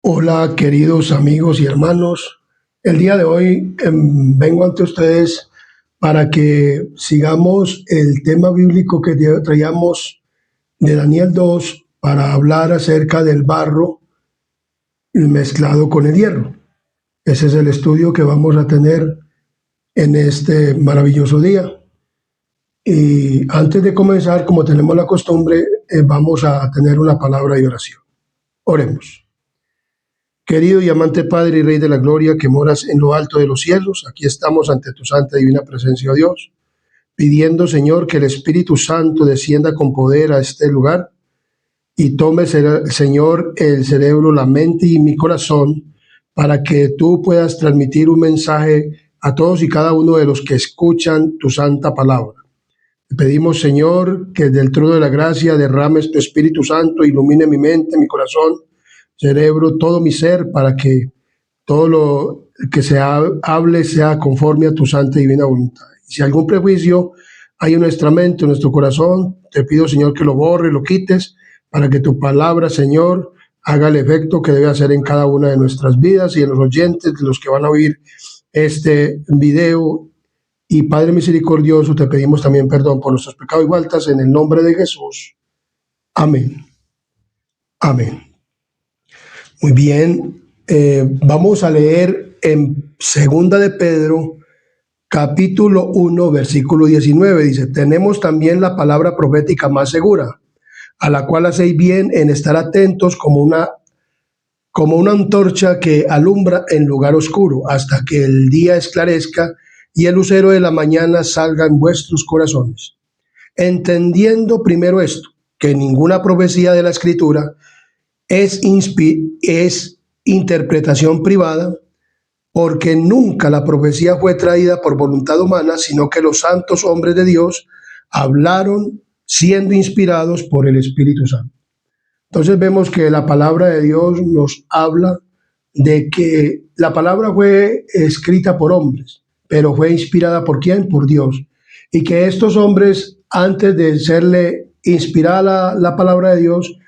Hola, queridos amigos y hermanos. El día de hoy vengo ante ustedes para que sigamos el tema bíblico que traíamos de Daniel 2 para hablar acerca del barro mezclado con el hierro. Ese es el estudio que vamos a tener en este maravilloso día. Y antes de comenzar, como tenemos la costumbre, vamos a tener una palabra de oración. Oremos. Querido y amante Padre y Rey de la Gloria, que moras en lo alto de los cielos, aquí estamos ante tu santa y divina presencia, oh Dios, pidiendo, Señor, que el Espíritu Santo descienda con poder a este lugar y tome, Señor, el cerebro, la mente y mi corazón, para que tú puedas transmitir un mensaje a todos y cada uno de los que escuchan tu santa palabra. Te pedimos, Señor, que del trono de la gracia derrames tu Espíritu Santo, ilumine mi mente, mi corazón, cerebro, todo mi ser, para que todo lo que se hable sea conforme a tu santa y divina voluntad. Y si algún prejuicio hay en nuestra mente, en nuestro corazón, te pido, Señor, que lo borre, lo quites, para que tu palabra, Señor, haga el efecto que debe hacer en cada una de nuestras vidas y en los oyentes, de los que van a oír este video. Y Padre misericordioso, te pedimos también perdón por nuestros pecados y faltas en el nombre de Jesús. Amén. Amén. Muy bien. Vamos a leer en Segunda de Pedro, capítulo 1, versículo 19. Dice: tenemos también la palabra profética más segura, a la cual hacéis bien en estar atentos como una antorcha que alumbra en lugar oscuro, hasta que el día esclarezca y el lucero de la mañana salga en vuestros corazones. Entendiendo primero esto, que ninguna profecía de la Escritura es interpretación privada, porque nunca la profecía fue traída por voluntad humana, sino que los santos hombres de Dios hablaron siendo inspirados por el Espíritu Santo. Entonces vemos que la palabra de Dios nos habla de que la palabra fue escrita por hombres, pero fue inspirada ¿por quién? Por Dios. Y que estos hombres, antes de serle inspirada la palabra de Dios,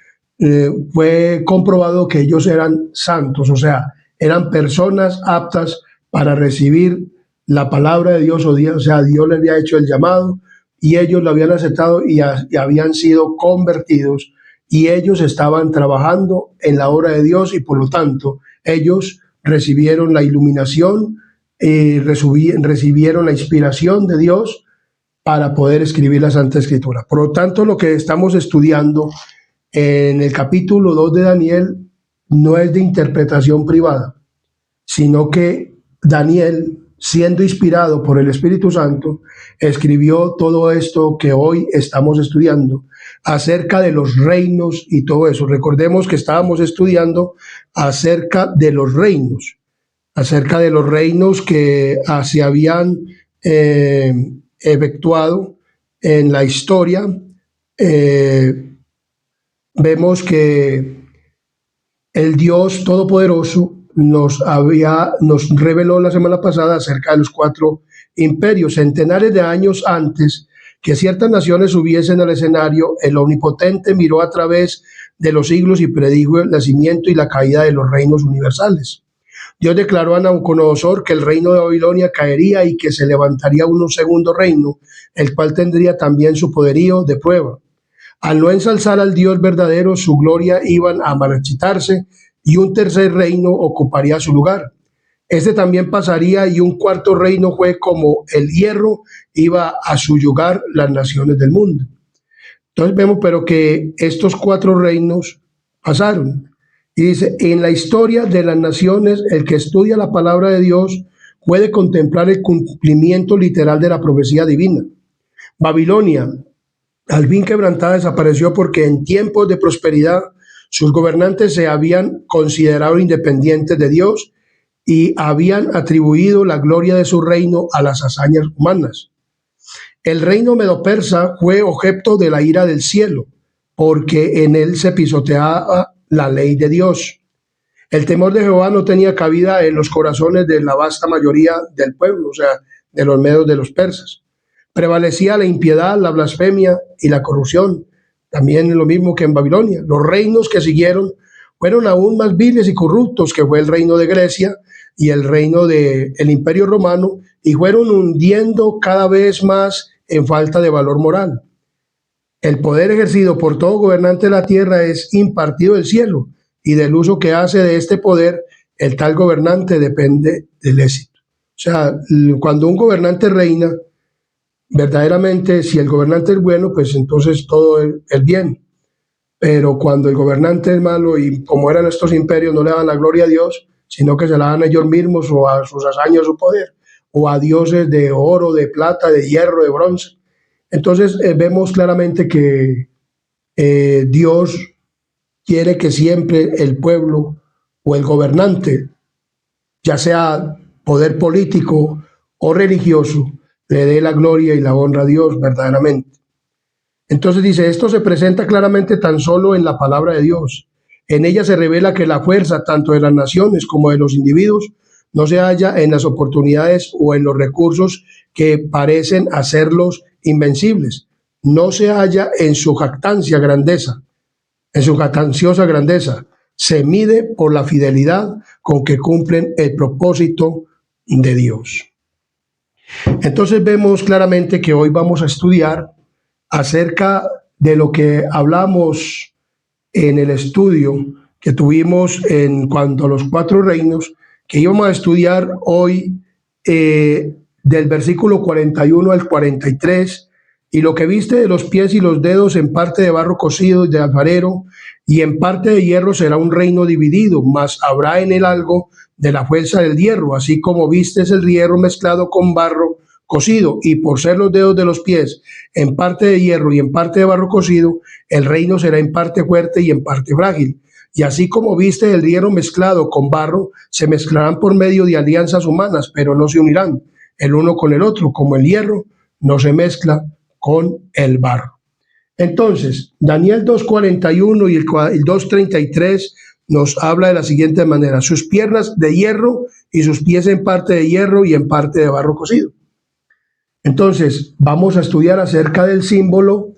fue comprobado que ellos eran santos, o sea, eran personas aptas para recibir la palabra de Dios, o sea, Dios les había hecho el llamado y ellos lo habían aceptado y habían sido convertidos, y ellos estaban trabajando en la obra de Dios, y por lo tanto ellos recibieron la iluminación, recibieron la inspiración de Dios para poder escribir la Santa Escritura. Por lo tanto, lo que estamos estudiando en el capítulo 2 de Daniel no es de interpretación privada, sino que Daniel, siendo inspirado por el Espíritu Santo, escribió todo esto que hoy estamos estudiando acerca de los reinos y todo eso. Recordemos que estábamos estudiando acerca de los reinos que se habían efectuado en la historia. Vemos que el Dios Todopoderoso nos reveló la semana pasada acerca de los 4 imperios. Centenares de años antes que ciertas naciones subiesen al escenario, el Omnipotente miró a través de los siglos y predijo el nacimiento y la caída de los reinos universales. Dios declaró a Nabucodonosor que el reino de Babilonia caería y que se levantaría un segundo reino, el cual tendría también su poderío de prueba. Al no ensalzar al Dios verdadero, su gloria iban a marchitarse y un tercer reino ocuparía su lugar. Este también pasaría, y un cuarto reino fue como el hierro, iba a subyugar las naciones del mundo. Entonces vemos pero que estos 4 reinos pasaron. Y dice: en la historia de las naciones, el que estudia la palabra de Dios puede contemplar el cumplimiento literal de la profecía divina. Babilonia, al fin quebrantada, desapareció porque en tiempos de prosperidad sus gobernantes se habían considerado independientes de Dios y habían atribuido la gloria de su reino a las hazañas humanas. El reino medo-persa fue objeto de la ira del cielo, porque en él se pisoteaba la ley de Dios. El temor de Jehová no tenía cabida en los corazones de la vasta mayoría del pueblo, o sea, de los medos, de los persas. Prevalecía la impiedad, la blasfemia y la corrupción, también lo mismo que en Babilonia. Los reinos que siguieron fueron aún más viles y corruptos, que fue el reino de Grecia y el reino del Imperio Romano, y fueron hundiendo cada vez más en falta de valor moral. El poder ejercido por todo gobernante de la tierra es impartido del cielo, y del uso que hace de este poder el tal gobernante depende del éxito. O sea, cuando un gobernante reina, verdaderamente, si el gobernante es bueno, pues entonces todo es bien. Pero cuando el gobernante es malo, y como eran estos imperios, no le dan la gloria a Dios, sino que se la dan a ellos mismos o a sus hazañas, su poder, o a dioses de oro, de plata, de hierro, de bronce. Entonces vemos claramente que Dios quiere que siempre el pueblo o el gobernante, ya sea poder político o religioso, le dé la gloria y la honra a Dios verdaderamente. Entonces dice, esto se presenta claramente tan solo en la palabra de Dios. En ella se revela que la fuerza tanto de las naciones como de los individuos no se halla en las oportunidades o en los recursos que parecen hacerlos invencibles. No se halla en su jactancia grandeza, en su jactanciosa grandeza. Se mide por la fidelidad con que cumplen el propósito de Dios. Entonces vemos claramente que hoy vamos a estudiar acerca de lo que hablamos en el estudio que tuvimos en cuanto a los cuatro reinos, que íbamos a estudiar hoy del versículo 41 al 43, y lo que viste de los pies y los dedos en parte de barro cocido y de alfarero, y en parte de hierro será un reino dividido, mas habrá en él algo de la fuerza del hierro, así como vistes el hierro mezclado con barro cocido, y por ser los dedos de los pies en parte de hierro y en parte de barro cocido, el reino será en parte fuerte y en parte frágil. Y así como viste el hierro mezclado con barro, se mezclarán por medio de alianzas humanas, pero no se unirán el uno con el otro, como el hierro no se mezcla con el barro. Entonces, Daniel 2:41 y el 2:33 nos habla de la siguiente manera: sus piernas de hierro y sus pies en parte de hierro y en parte de barro cocido. Entonces, vamos a estudiar acerca del símbolo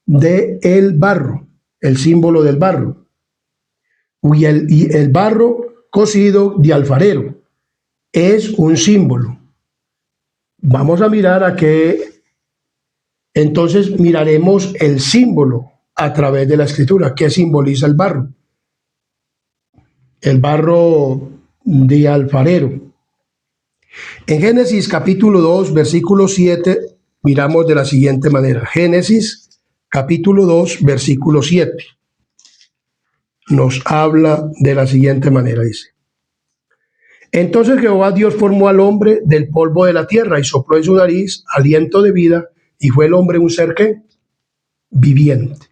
del barro, el símbolo del barro. Y el barro cocido de alfarero es un símbolo. Vamos a mirar a qué, entonces miraremos el símbolo a través de la escritura. ¿Qué simboliza el barro? El barro de alfarero. En Génesis capítulo 2, versículo 7, miramos de la siguiente manera. Génesis capítulo 2, versículo 7. Nos habla de la siguiente manera, dice. Entonces Jehová Dios formó al hombre del polvo de la tierra y sopló en su nariz aliento de vida, y fue el hombre un ser ¿qué? Viviente.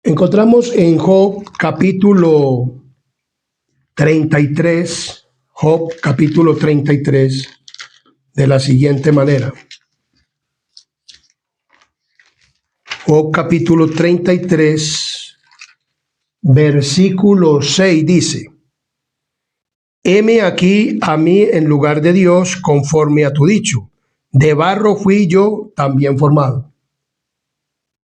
Encontramos en Job capítulo 33, Job capítulo 33, de la siguiente manera. Job capítulo 33, versículo 6 dice: heme aquí a mí en lugar de Dios, conforme a tu dicho, de barro fui yo también formado.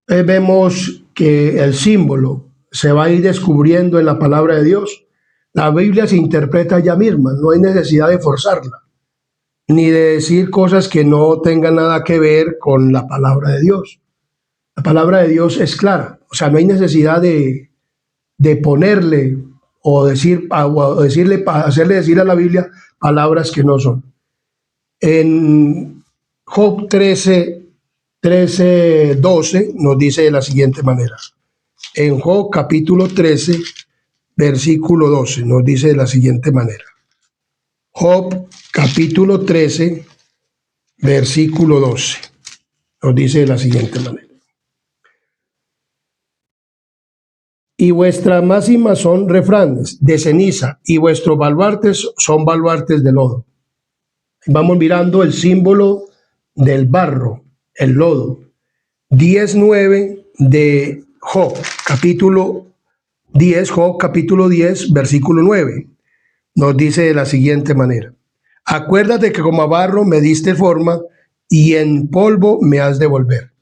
Vemos que el símbolo se va a ir descubriendo en la palabra de Dios. La Biblia se interpreta ella misma, no hay necesidad de forzarla, ni de decir cosas que no tengan nada que ver con la palabra de Dios. La palabra de Dios es clara, o sea, no hay necesidad de ponerle o hacerle decir a la Biblia palabras que no son. En Job 12 nos dice de la siguiente manera. En Job capítulo 13, versículo 12 nos dice de la siguiente manera. Job capítulo 13, versículo 12 nos dice de la siguiente manera. Y vuestras máximas son refranes de ceniza, y vuestros baluartes son baluartes de lodo. Vamos mirando el símbolo del barro, el lodo. 10:9 de Job, capítulo 10, Job capítulo 10, versículo 9, nos dice de la siguiente manera. Acuérdate que como a barro me diste forma, y en polvo me has de volver.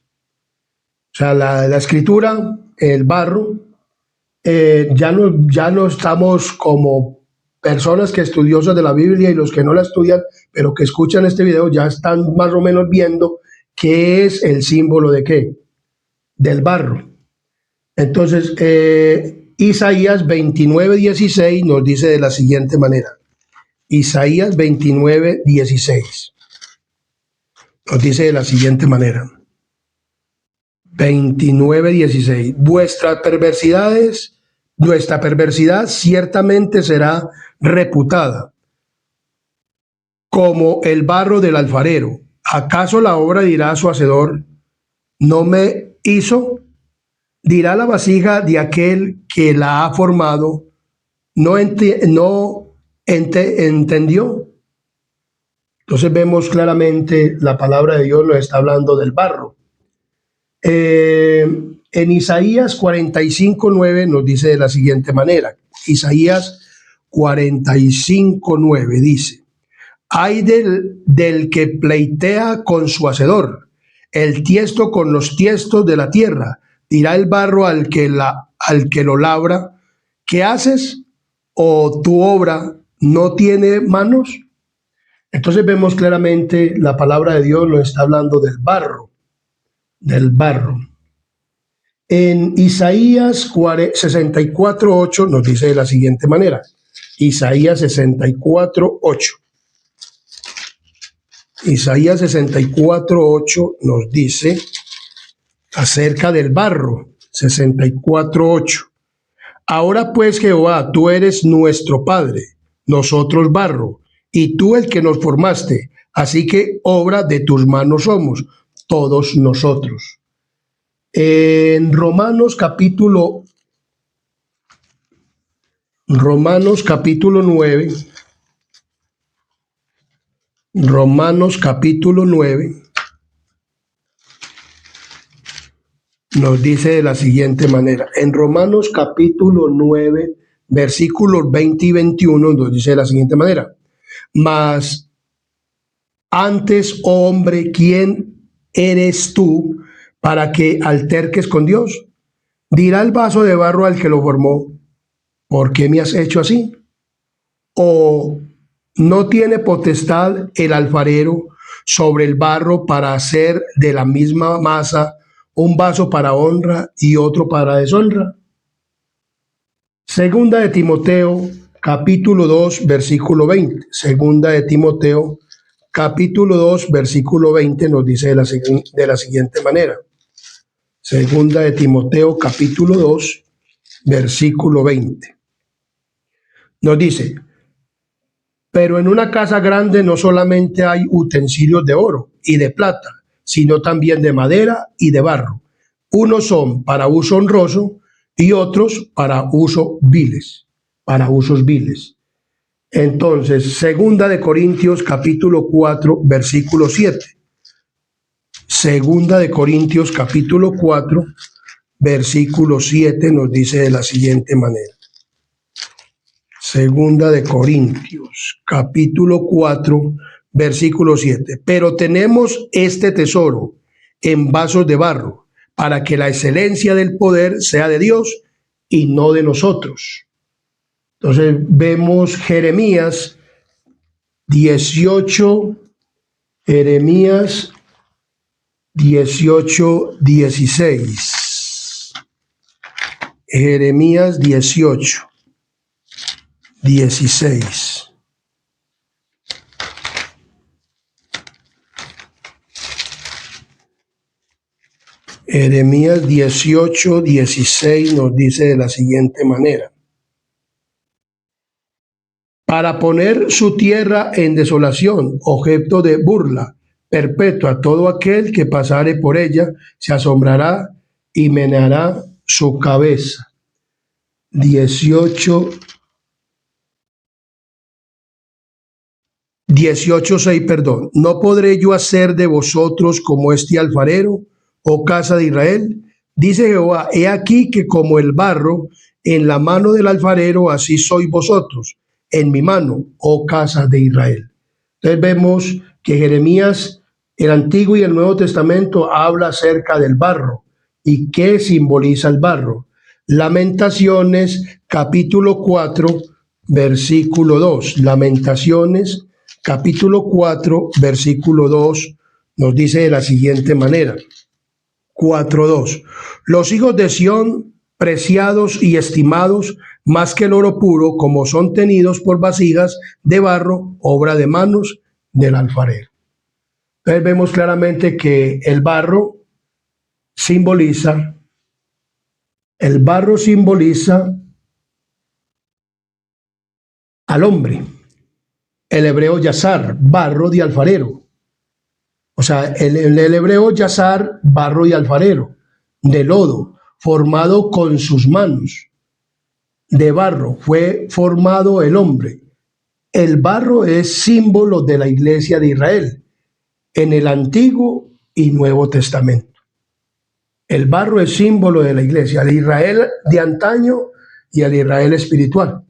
O sea, la escritura, el barro, ya no estamos como personas que estudiosas de la Biblia y los que no la estudian, pero que escuchan este video, ya están más o menos viendo qué es el símbolo de qué, del barro. Entonces, Isaías 29:16 nos dice de la siguiente manera. Isaías 29:16 nos dice de la siguiente manera. 29:16. Vuestra perversidad ciertamente será reputada como el barro del alfarero. ¿Acaso la obra dirá a su hacedor, no me hizo? Dirá la vasija de aquel que la ha formado, no entendió. Entonces vemos claramente la palabra de Dios nos está hablando del barro. En Isaías 45:9 nos dice de la siguiente manera. Isaías 45:9 dice: Ay del que pleitea con su hacedor, el tiesto con los tiestos de la tierra. Dirá el barro al que lo labra, ¿qué haces? ¿O tu obra no tiene manos? Entonces vemos claramente la palabra de Dios nos está hablando del barro, del barro. En Isaías 64:8 nos dice de la siguiente manera. Isaías 64:8. Isaías 64:8 nos dice acerca del barro. 64:8. Ahora pues, Jehová, tú eres nuestro Padre, nosotros barro, y tú el que nos formaste, así que obra de tus manos somos, todos nosotros. En Romanos capítulo 9, Romanos capítulo 9 nos dice de la siguiente manera. En Romanos capítulo 9, versículos 20 y 21 nos dice de la siguiente manera. Mas antes, oh hombre, ¿quién eres tú para que alterques con Dios? Dirá el vaso de barro al que lo formó, ¿por qué me has hecho así? ¿O no tiene potestad el alfarero sobre el barro para hacer de la misma masa un vaso para honra y otro para deshonra? Segunda de Timoteo, capítulo 2, versículo 20. Segunda de Timoteo, capítulo 2, versículo 20 nos dice de la siguiente manera. Segunda de Timoteo, capítulo 2, versículo 20. Nos dice: pero en una casa grande no solamente hay utensilios de oro y de plata, sino también de madera y de barro. Unos son para uso honroso y otros para usos viles. Entonces, Segunda de Corintios capítulo 4, versículo 7. Segunda de Corintios capítulo 4, versículo 7 nos dice de la siguiente manera. Segunda de Corintios, capítulo 4, versículo 7. Pero tenemos este tesoro en vasos de barro, para que la excelencia del poder sea de Dios y no de nosotros. Entonces vemos Jeremías 18, Jeremías 18:16. Jeremías 18:16. Jeremías 18:16 nos dice de la siguiente manera. Para poner su tierra en desolación, objeto de burla perpetua, todo aquel que pasare por ella se asombrará y meneará su cabeza. 18:6, ¿no podré yo hacer de vosotros como este alfarero, oh casa de Israel? Dice Jehová, he aquí que como el barro en la mano del alfarero, así sois vosotros en mi mano, oh casa de Israel. Entonces vemos que Jeremías, el Antiguo y el Nuevo Testamento, habla acerca del barro. ¿Y qué simboliza el barro? Lamentaciones, capítulo 4, versículo 2. Lamentaciones, capítulo 4, versículo 2, nos dice de la siguiente manera. 4:2. Los hijos de Sión, preciados y estimados más que el oro puro, como son tenidos por vasijas de barro, obra de manos del alfarero. Entonces vemos claramente que el barro simboliza al hombre. El hebreo yazar, barro de alfarero. O sea, el hebreo yazar, barro y alfarero, de lodo, formado con sus manos. De barro fue formado el hombre. El barro es símbolo de la iglesia de Israel en el Antiguo y Nuevo Testamento. El barro es símbolo de la iglesia, de Israel de antaño y al Israel espiritual.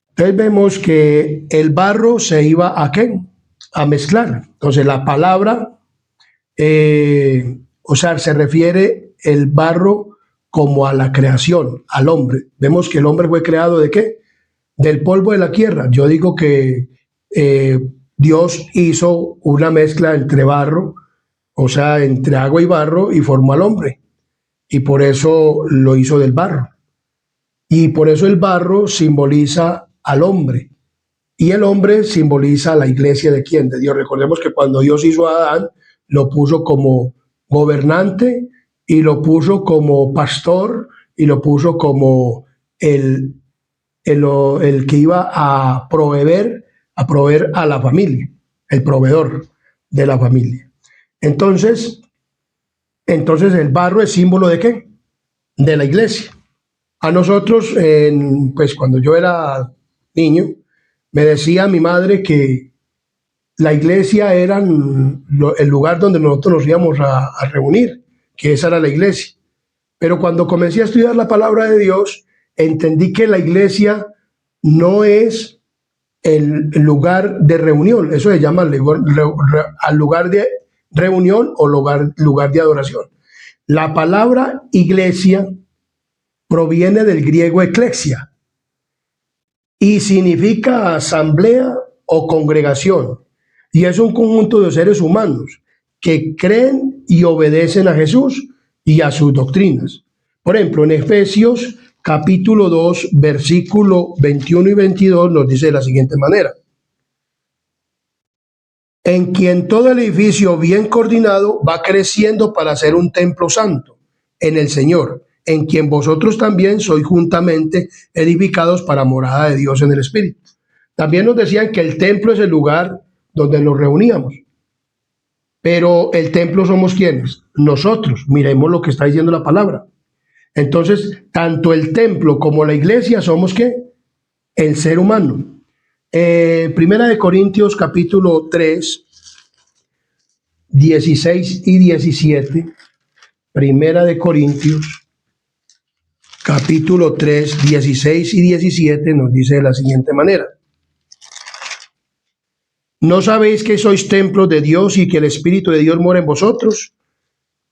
Entonces vemos que el barro se iba ¿a qué? A mezclar. Entonces la palabra, se refiere el barro como a la creación, al hombre. Vemos que el hombre fue creado ¿de qué? Del polvo de la tierra. Yo digo que Dios hizo una mezcla entre barro, entre agua y barro, y formó al hombre. Y por eso lo hizo del barro. Y por eso el barro simboliza al hombre. Y el hombre simboliza a la iglesia de quién? De Dios. Recordemos que cuando Dios hizo a Adán, lo puso como gobernante y lo puso como pastor y lo puso como el que iba a proveer a la familia, el proveedor de la familia. Entonces el barro es símbolo ¿de qué? De la iglesia. A nosotros, pues cuando yo era niño, me decía mi madre que la iglesia era el lugar donde nosotros nos íbamos a reunir, que esa era la iglesia. Pero cuando comencé a estudiar la palabra de Dios, entendí que la iglesia no es el lugar de reunión, eso se llama al lugar de reunión o lugar de adoración. La palabra iglesia proviene del griego eclesia y significa asamblea o congregación, y es un conjunto de seres humanos que creen y obedecen a Jesús y a sus doctrinas. Por ejemplo, en Efesios capítulo 2, versículo 21 y 22 nos dice de la siguiente manera: en quien todo el edificio bien coordinado va creciendo para ser un templo santo en el Señor, en quien vosotros también sois juntamente edificados para morada de Dios en el Espíritu. También nos decían que el templo es el lugar donde nos reuníamos. Pero el templo somos ¿quiénes? Nosotros. Miremos lo que está diciendo la palabra. Entonces, tanto el templo como la iglesia somos ¿qué? El ser humano. Primera de Corintios capítulo 3, 16 y 17. Primera de Corintios capítulo 3, 16 y 17 nos dice de la siguiente manera: ¿no sabéis que sois templo de Dios y que el Espíritu de Dios mora en vosotros?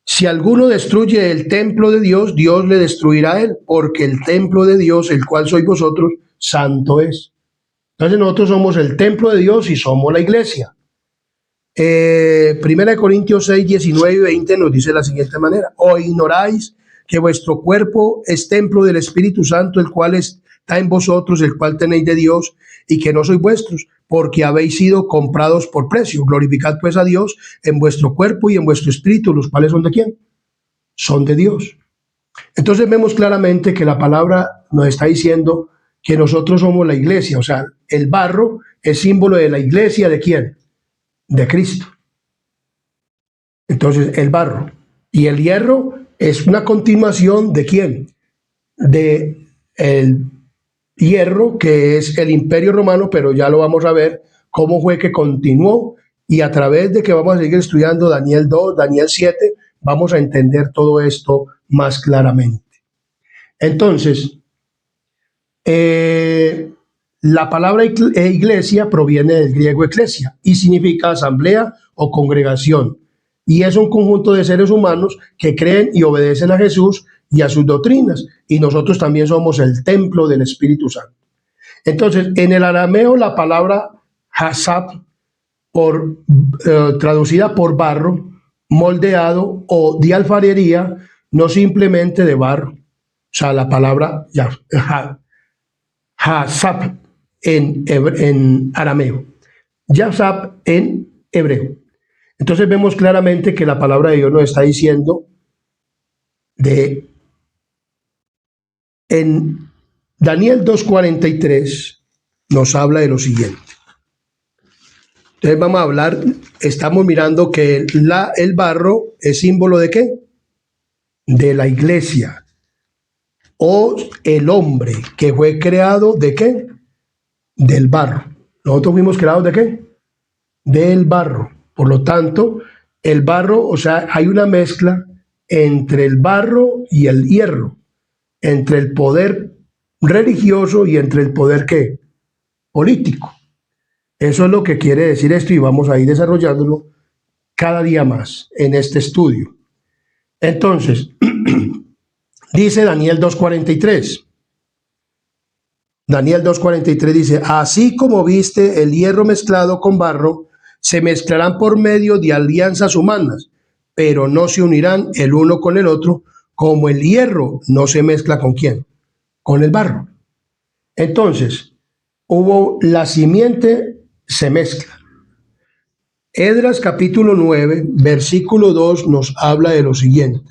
Si alguno destruye el templo de Dios, Dios le destruirá a él, porque el templo de Dios, el cual sois vosotros, santo es. Entonces nosotros somos el templo de Dios y somos la iglesia. Primera de Corintios 6, 19 y 20 nos dice de la siguiente manera: ¿o ignoráis que vuestro cuerpo es templo del Espíritu Santo, el cual está en vosotros, el cual tenéis de Dios, y que no sois vuestros, porque habéis sido comprados por precio? Glorificad pues a Dios en vuestro cuerpo y en vuestro espíritu, los cuales son de quién? Son de Dios. Entonces vemos claramente que la palabra nos está diciendo que nosotros somos la iglesia. O sea, el barro es símbolo de la iglesia ¿de quién? De Cristo. Entonces el barro y el hierro es una continuación ¿de quién? De el hierro, que es el Imperio Romano, pero ya lo vamos a ver cómo fue que continuó, y a través de que vamos a seguir estudiando Daniel 2, Daniel 7, vamos a entender todo esto más claramente. Entonces, la palabra iglesia proviene del griego eclesia y significa asamblea o congregación, y es un conjunto de seres humanos que creen y obedecen a Jesús y a sus doctrinas, y nosotros también somos el templo del Espíritu Santo. Entonces, en el arameo la palabra hasap, traducida por barro, moldeado o de alfarería, no simplemente de barro. O sea, la palabra hasap en arameo, yasap en hebreo. Entonces vemos claramente que la palabra de Dios nos está diciendo en Daniel 2:43 nos habla de lo siguiente. Entonces vamos a hablar, estamos mirando que el barro es símbolo ¿de qué? De la iglesia o el hombre que fue creado ¿de qué? Del barro. Nosotros fuimos creados ¿de qué? Del barro. Por lo tanto, el barro, o sea, hay una mezcla entre el barro y el hierro, entre el poder religioso y entre el poder ¿qué? Político. Eso es lo que quiere decir esto y vamos a ir desarrollándolo cada día más en este estudio. Entonces, dice Daniel 2:43. Daniel 2:43 dice, así como viste el hierro mezclado con barro, se mezclarán por medio de alianzas humanas, pero no se unirán el uno con el otro, como el hierro no se mezcla ¿con quién? Con el barro. Entonces, la simiente se mezcla. Esdras capítulo 9, versículo 2 nos habla de lo siguiente.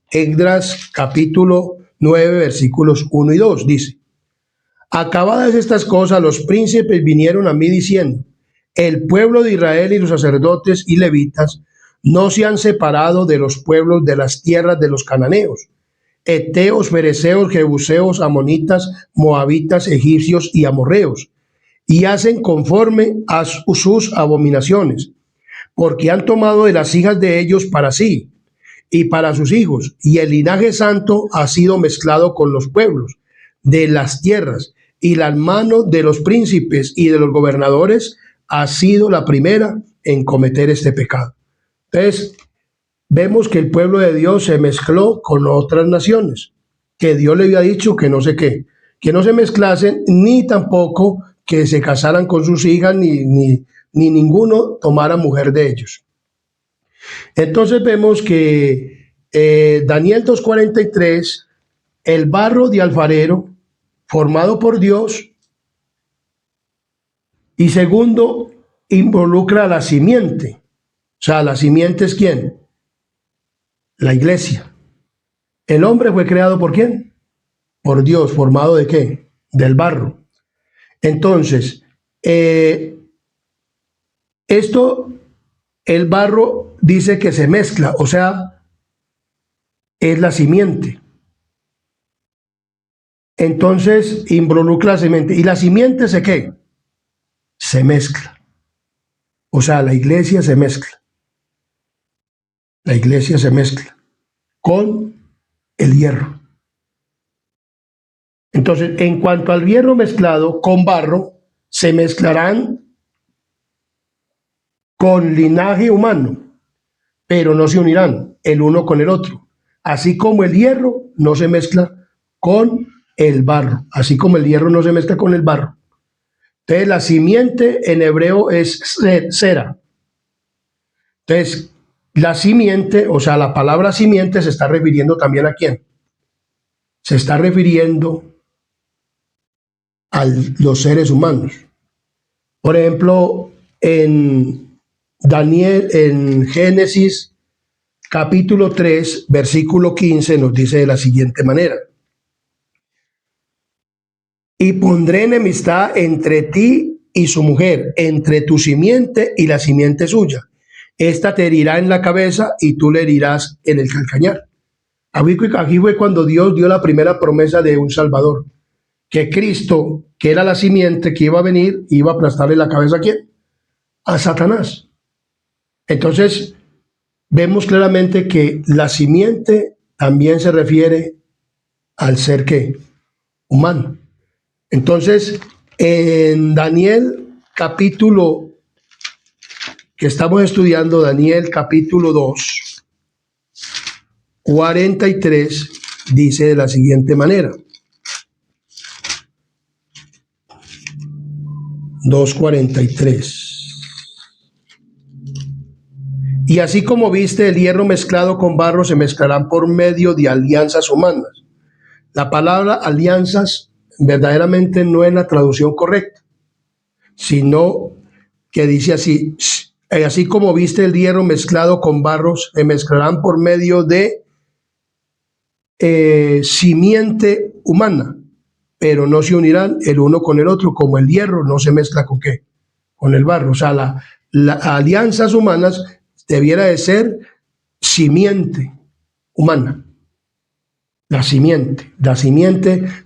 Esdras capítulo 9, versículos 1 y 2 dice, acabadas estas cosas, los príncipes vinieron a mí diciendo, el pueblo de Israel y los sacerdotes y levitas no se han separado de los pueblos de las tierras de los cananeos, heteos, fereceos, jebuseos, amonitas, moabitas, egipcios y amorreos, y hacen conforme a sus abominaciones, porque han tomado de las hijas de ellos para sí y para sus hijos, y el linaje santo ha sido mezclado con los pueblos de las tierras, y las manos de los príncipes y de los gobernadores ha sido la primera en cometer este pecado. Entonces, vemos que el pueblo de Dios se mezcló con otras naciones, que Dios le había dicho que no sé qué, que no se mezclasen, ni tampoco que se casaran con sus hijas, ni ninguno tomara mujer de ellos. Entonces vemos que Daniel 2:43, el barro de alfarero, formado por Dios, y segundo, involucra a la simiente. O sea, la simiente es ¿quién? La iglesia. El hombre fue creado ¿por quién? Por Dios, formado ¿de qué? Del barro. Entonces, el barro dice que se mezcla, o sea, es la simiente. Entonces, involucra la simiente. ¿Y la simiente se qué? Se mezcla. O sea, la iglesia se mezcla. La iglesia se mezcla con el hierro. Entonces, en cuanto al hierro mezclado con barro, se mezclarán con linaje humano, pero no se unirán el uno con el otro. Así como el hierro no se mezcla con el barro, así como el hierro no se mezcla con el barro. Entonces, la simiente en hebreo es sera. Entonces, la simiente, o sea, la palabra simiente se está refiriendo también ¿a quién? Se está refiriendo a los seres humanos. Por ejemplo, en Génesis capítulo 3, versículo 15 nos dice de la siguiente manera. Y pondré enemistad entre ti y su mujer, entre tu simiente y la simiente suya. Esta te herirá en la cabeza y tú le herirás en el calcañar. Aquí fue cuando Dios dio la primera promesa de un Salvador, que Cristo, que era la simiente que iba a venir, iba a aplastarle la cabeza ¿a quién? A Satanás. Entonces, vemos claramente que la simiente también se refiere al ser ¿qué? Humano. Entonces, en Daniel capítulo, que estamos estudiando, Daniel capítulo 2, 43, dice de la siguiente manera. 2:43. Y así como viste el hierro mezclado con barro, se mezclarán por medio de alianzas humanas. La palabra alianzas verdaderamente no es la traducción correcta, sino que dice así: así como viste el hierro mezclado con barro, se mezclarán por medio de simiente humana, pero no se unirán el uno con el otro, como el hierro no se mezcla con ¿qué? Con el barro. O sea, las alianzas humanas debiera de ser simiente humana. La simiente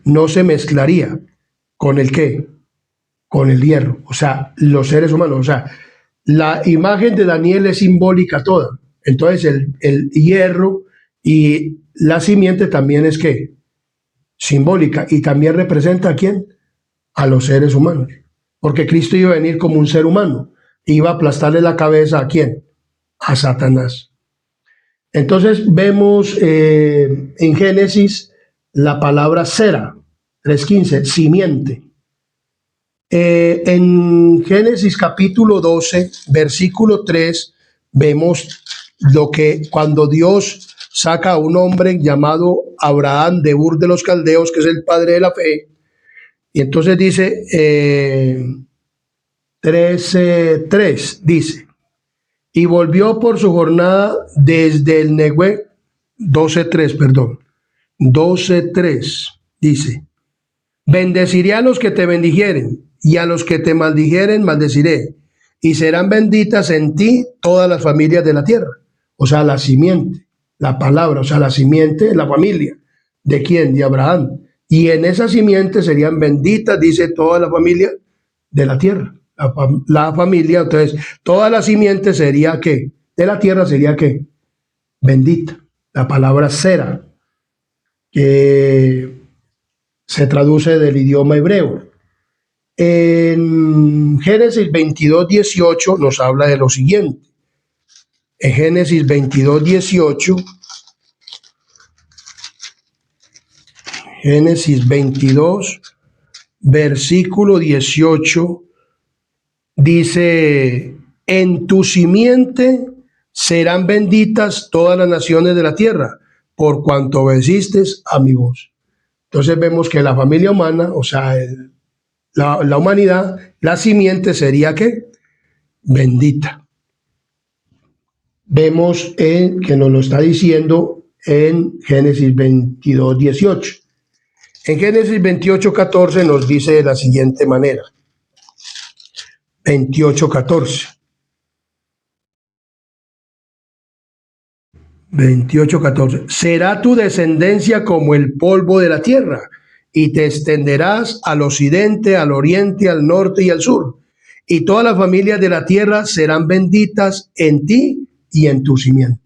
no se mezclaría con el ¿qué? Con el hierro. O sea, los seres humanos. O sea, la imagen de Daniel es simbólica toda. Entonces el hierro y la simiente también es ¿qué? Simbólica. Y también representa ¿a quién? A los seres humanos. Porque Cristo iba a venir como un ser humano. Iba a aplastarle la cabeza ¿a quién? A Satanás. Entonces vemos en Génesis la palabra sera, 3:15, simiente. En Génesis capítulo 12, versículo 3, vemos lo que cuando Dios saca a un hombre llamado Abraham de Ur de los Caldeos, que es el padre de la fe, y entonces dice 13:3, dice: y volvió por su jornada desde el Negueb, 12:3, dice: bendeciré a los que te bendijeren, y a los que te maldijeren maldeciré, y serán benditas en ti todas las familias de la tierra. O sea, la simiente, la palabra, o sea, la simiente, la familia. ¿De quién? De Abraham. Y en esa simiente serían benditas, dice, toda la familia de la tierra. La familia, entonces, toda la simiente sería ¿qué? De la tierra sería ¿qué? Bendita. La palabra sera, que se traduce del idioma hebreo. En Génesis 22:18 nos habla de lo siguiente. En Génesis 22:18, Génesis 22, versículo 18, dice: en tu simiente serán benditas todas las naciones de la tierra, por cuanto obedeciste a mi voz. Entonces vemos que la familia humana, o sea, la humanidad, la simiente sería ¿qué? Bendita. Vemos que nos lo está diciendo en Génesis 22:18. En Génesis 28:14 nos dice de la siguiente manera. 28:14. 28:14. Será tu descendencia como el polvo de la tierra, y te extenderás al occidente, al oriente, al norte y al sur. Y todas las familias de la tierra serán benditas en ti y en tu simiente.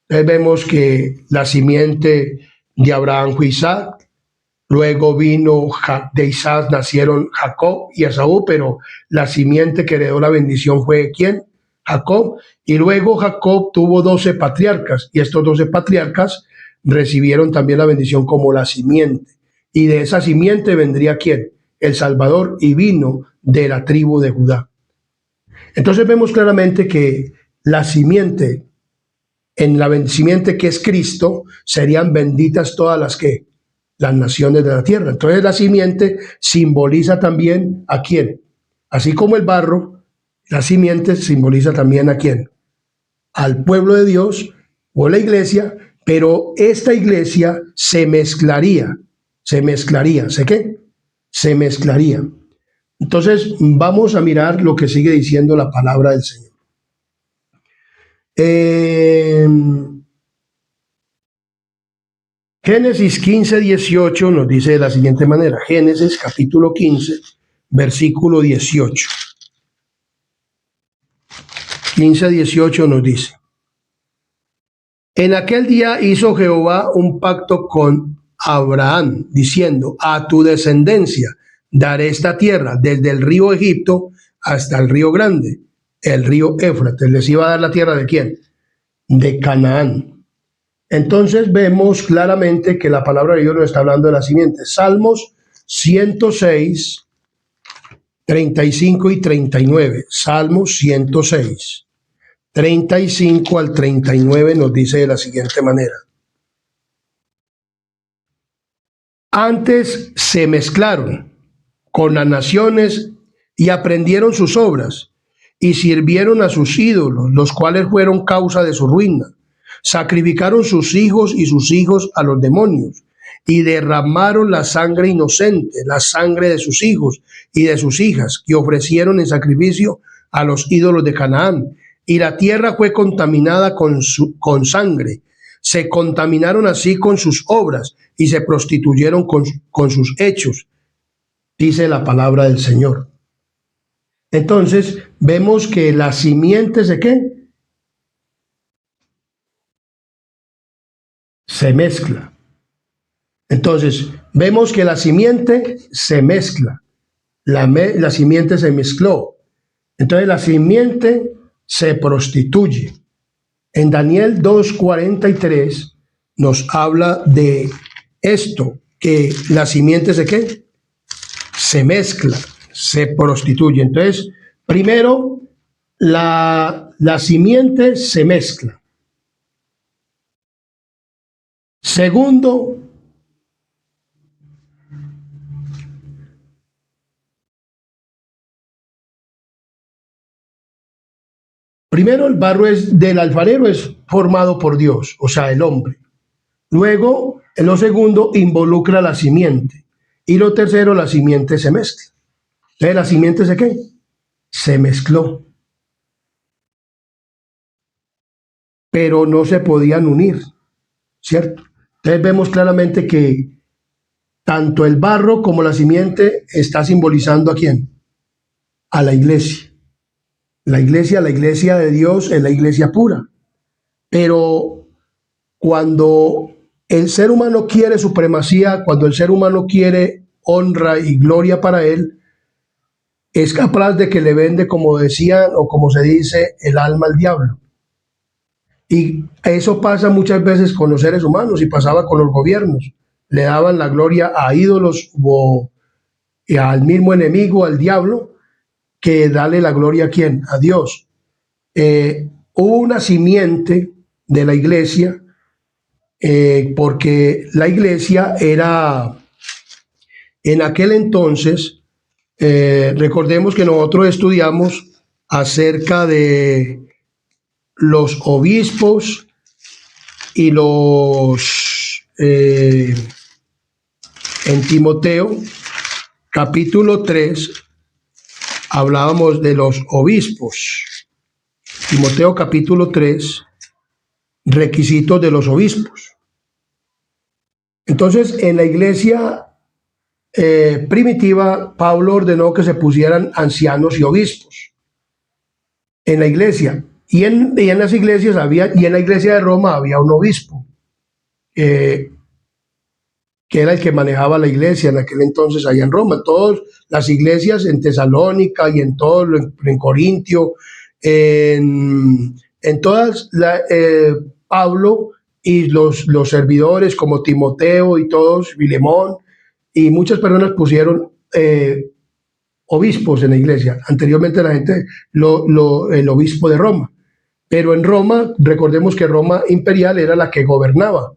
Entonces vemos que la simiente de Abraham fue Isaac. Luego vino de Isaac, nacieron Jacob y Esaú, pero la simiente que heredó la bendición fue ¿quién? Jacob. Y luego Jacob tuvo 12 patriarcas, y estos 12 patriarcas recibieron también la bendición como la simiente. Y de esa simiente vendría ¿quién? El Salvador, y vino de la tribu de Judá. Entonces vemos claramente que la simiente, en la simiente que es Cristo, serían benditas todas las que las naciones de la tierra. Entonces la simiente simboliza también ¿a quién? Así como el barro, la simiente simboliza también ¿a quién? Al pueblo de Dios o la iglesia, pero esta iglesia se mezclaría, ¿sé qué? Se mezclaría. Entonces vamos a mirar lo que sigue diciendo la palabra del Señor. Génesis 15:18 nos dice de la siguiente manera. Génesis capítulo 15, versículo 18. 15:18 nos dice: en aquel día hizo Jehová un pacto con Abraham, diciendo: a tu descendencia daré esta tierra, desde el río Egipto hasta el río grande, el río Éufrates. Les iba a dar la tierra ¿de quién? De Canaán. Entonces vemos claramente que la palabra de Dios nos está hablando de la simiente. Salmos 106, 35 y 39. Salmos 106, 35 al 39 nos dice de la siguiente manera. Antes se mezclaron con las naciones y aprendieron sus obras y sirvieron a sus ídolos, los cuales fueron causa de su ruina. Sacrificaron sus hijos y sus hijos a los demonios y derramaron la sangre inocente, la sangre de sus hijos y de sus hijas, que ofrecieron en sacrificio a los ídolos de Canaán. Y la tierra fue contaminada con sangre. Se contaminaron así con sus obras y se prostituyeron con sus hechos, dice la palabra del Señor. Entonces, vemos que las simientes de ¿qué? Se mezcla. Entonces, vemos que la simiente se mezcla. La simiente se mezcló. Entonces, la simiente se prostituye. En Daniel 2:43 nos habla de esto, que la simiente se ¿qué? Se mezcla, se prostituye. Entonces, primero, la simiente se mezcla. Segundo, primero el barro del alfarero es formado por Dios, o sea, el hombre. Luego, en lo segundo, involucra la simiente. Y lo tercero, la simiente se mezcla. Entonces, ¿la simiente se qué? Se mezcló. Pero no se podían unir, ¿cierto? Entonces vemos claramente que tanto el barro como la simiente está simbolizando ¿a quién? A la iglesia. La iglesia de Dios es la iglesia pura. Pero cuando el ser humano quiere supremacía, cuando el ser humano quiere honra y gloria para él, es capaz de que le vende, como decían o como se dice, el alma al diablo. Y eso pasa muchas veces con los seres humanos y pasaba con los gobiernos. Le daban la gloria a ídolos o al mismo enemigo, al diablo, que darle la gloria a ¿quién? A Dios. Hubo una simiente de la iglesia, porque la iglesia era, en aquel entonces, recordemos que nosotros estudiamos acerca de los obispos y en Timoteo, capítulo 3, hablábamos de los obispos. Timoteo, capítulo 3, requisitos de los obispos. Entonces, en la iglesia primitiva, Pablo ordenó que se pusieran ancianos y obispos en la iglesia. Y en las iglesias y en la iglesia de Roma había un obispo, que era el que manejaba la iglesia en aquel entonces allá en Roma. Todas las iglesias en Tesalónica y en Corintio, en todas, Pablo y los servidores como Timoteo y todos, Filemón, y muchas personas pusieron obispos en la iglesia. Anteriormente la gente, el obispo de Roma. Pero en Roma, recordemos que Roma imperial era la que gobernaba.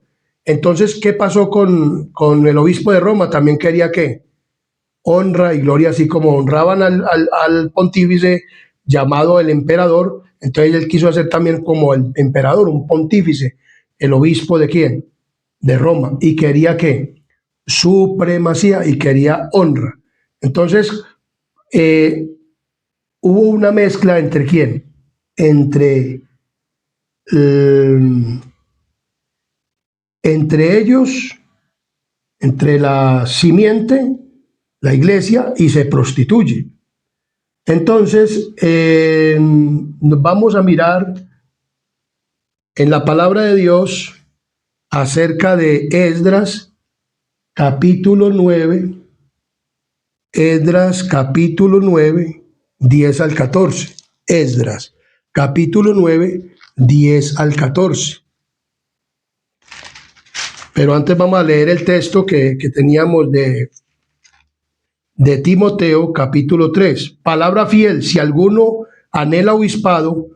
Entonces, ¿qué pasó con el obispo de Roma? También quería ¿qué? Honra y gloria, así como honraban al pontífice llamado el emperador. Entonces él quiso hacer también como el emperador, un pontífice, el obispo de ¿quién? De Roma. Y quería ¿qué? Supremacía y quería honra. Entonces, hubo una mezcla entre ¿quién? Entre ellos, entre la simiente, la iglesia, y se prostituye. Entonces, vamos a mirar en la palabra de Dios acerca de Esdras, capítulo 9, Esdras, capítulo 9, 10 al 14. Esdras, capítulo 9, 10 al 14. Pero antes vamos a leer el texto que teníamos de Timoteo, capítulo 3. Palabra fiel: si alguno anhela obispado,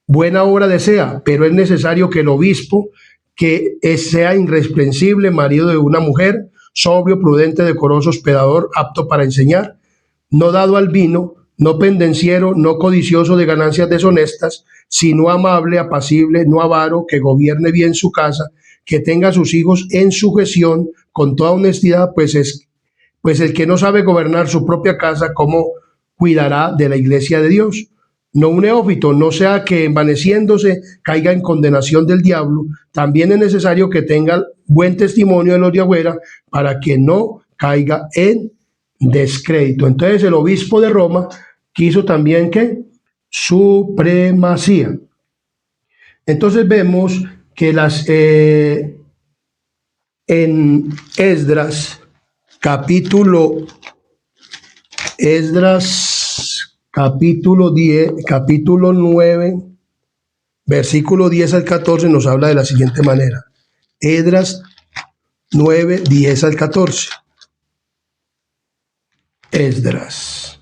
buena obra desea, pero es necesario que el obispo que sea irreprensible, marido de una mujer, sobrio, prudente, decoroso, hospedador, apto para enseñar, no dado al vino, no pendenciero, no codicioso de ganancias deshonestas, sino amable, apacible, no avaro, que gobierne bien su casa, que tenga a sus hijos en sujeción con toda honestidad, pues el que no sabe gobernar su propia casa, ¿cómo cuidará de la iglesia de Dios? No un neófito, no sea que envaneciéndose caiga en condenación del diablo. También es necesario que tenga buen testimonio de los de afuera para que no caiga en descrédito. Entonces el obispo de Roma quiso también que supremacía. Entonces vemos que en Esdras capítulo 10, capítulo 9, versículo 10 al 14 nos habla de la siguiente manera. Esdras 9, 10 al 14. Esdras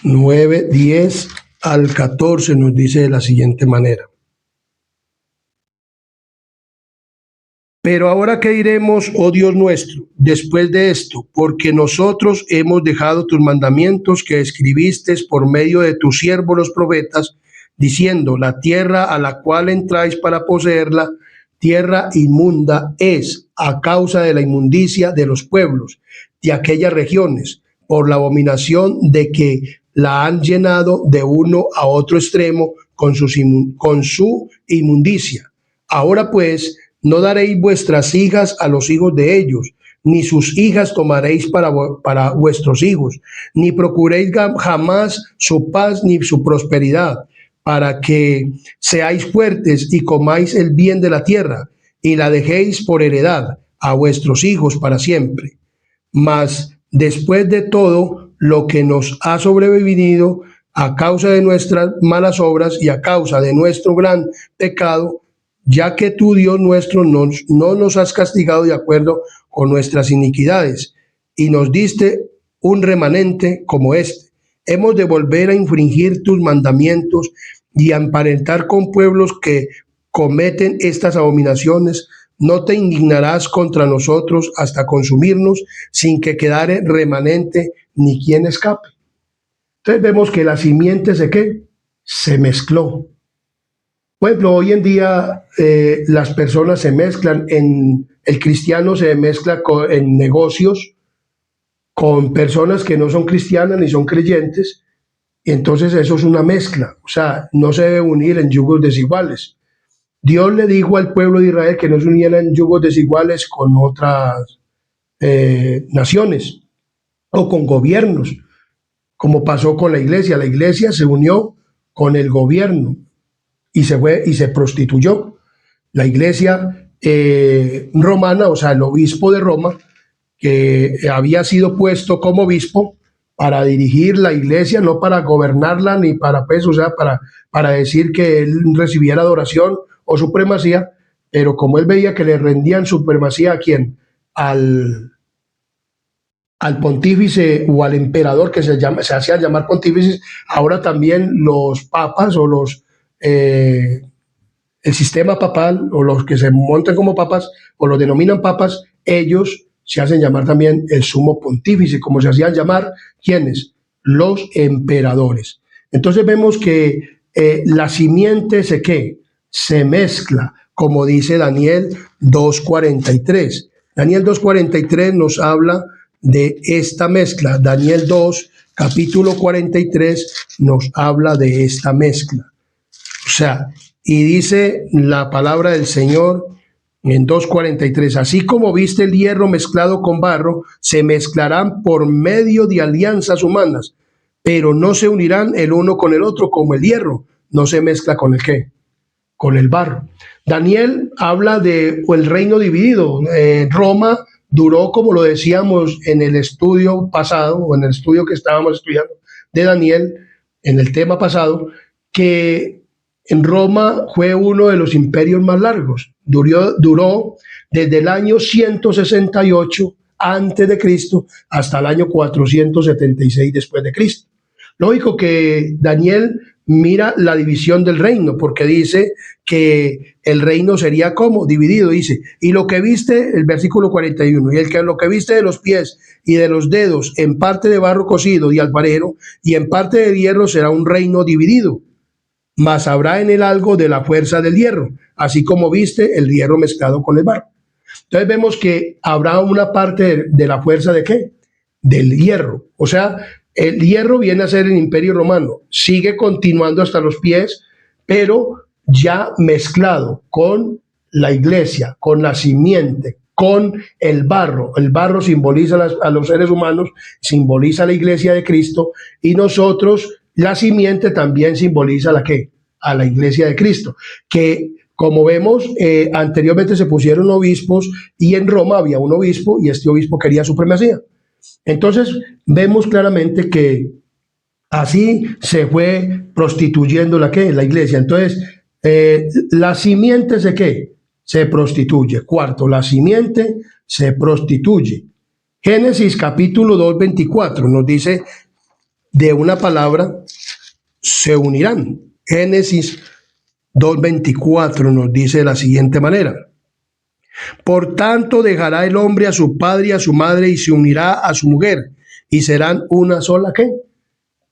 9, 10 al 14 nos dice de la siguiente manera. Pero ahora, ¿qué diremos, oh Dios nuestro, después de esto? Porque nosotros hemos dejado tus mandamientos que escribiste por medio de tus siervos los profetas, diciendo: la tierra a la cual entráis para poseerla, tierra inmunda es, a causa de la inmundicia de los pueblos de aquellas regiones, por la abominación de que la han llenado de uno a otro extremo con su inmundicia. Ahora pues, no daréis vuestras hijas a los hijos de ellos, ni sus hijas tomaréis para vuestros hijos, ni procuréis jamás su paz ni su prosperidad, para que seáis fuertes y comáis el bien de la tierra, y la dejéis por heredad a vuestros hijos para siempre. Mas después de todo lo que nos ha sobrevenido a causa de nuestras malas obras y a causa de nuestro gran pecado, ya que tú, Dios nuestro, no nos has castigado de acuerdo con nuestras iniquidades, y nos diste un remanente como este, hemos de volver a infringir tus mandamientos y a emparentar con pueblos que cometen estas abominaciones. No te indignarás contra nosotros hasta consumirnos, sin que quedare remanente ni quien escape. Entonces vemos que la simiente se mezcló. Por ejemplo, hoy en día las personas se mezclan, el cristiano se mezcla en negocios con personas que no son cristianas ni son creyentes, y entonces eso es una mezcla, o sea, no se debe unir en yugos desiguales. Dios le dijo al pueblo de Israel que no se uniera en yugos desiguales con otras naciones o con gobiernos, como pasó con la iglesia. La iglesia se unió con el gobierno y se prostituyó. La iglesia romana, o sea, el obispo de Roma, que había sido puesto como obispo para dirigir la iglesia, no para gobernarla ni para, pues, o sea, para decir que él recibiera adoración o supremacía, pero como él veía que le rendían supremacía, ¿a quién? Al pontífice o al emperador, que se hacían llamar pontífices. Ahora también los papas o el sistema papal, o los que se montan como papas o los denominan papas, ellos se hacen llamar también el sumo pontífice, como se hacían llamar, ¿quiénes? Los emperadores. Entonces vemos que la simiente se mezcla, como dice Daniel 2:43. Daniel 2:43 nos habla de esta mezcla. Daniel 2, capítulo 43, nos habla de esta mezcla. O sea, y dice la palabra del Señor en 2:43, así como viste el hierro mezclado con barro, se mezclarán por medio de alianzas humanas, pero no se unirán el uno con el otro, como el hierro no se mezcla con con el barro. Daniel habla de el reino dividido. Roma duró, como lo decíamos en el estudio pasado, o en el estudio que estábamos estudiando de Daniel, en el tema pasado, que en Roma fue uno de los imperios más largos. Duró desde el año 168 antes de Cristo hasta el año 476 después de Cristo. Lógico que Daniel mira la división del reino, porque dice que el reino sería como dividido, dice, y lo que viste, el versículo 41, y el que lo que viste de los pies y de los dedos en parte de barro cocido y alfarero, y en parte de hierro será un reino dividido, mas habrá en él algo de la fuerza del hierro, así como viste el hierro mezclado con el barro. Entonces vemos que habrá una parte de la fuerza de ¿qué? Del hierro. O sea, el hierro viene a ser el imperio romano, sigue continuando hasta los pies, pero ya mezclado con la iglesia, con la simiente, con el barro. El barro simboliza a los seres humanos, simboliza la iglesia de Cristo, y nosotros, la simiente también simboliza ¿la qué? A la iglesia de Cristo, que como vemos, anteriormente se pusieron obispos y en Roma había un obispo y este obispo quería supremacía. Entonces vemos claramente que así se fue prostituyendo la iglesia. Entonces, la simiente ¿de qué? Se prostituye. Cuarto, la simiente se prostituye. Génesis capítulo 2, 24 nos dice de una palabra, se unirán. Génesis 2:24 nos dice de la siguiente manera: por tanto dejará el hombre a su padre y a su madre y se unirá a su mujer y serán una sola ¿qué?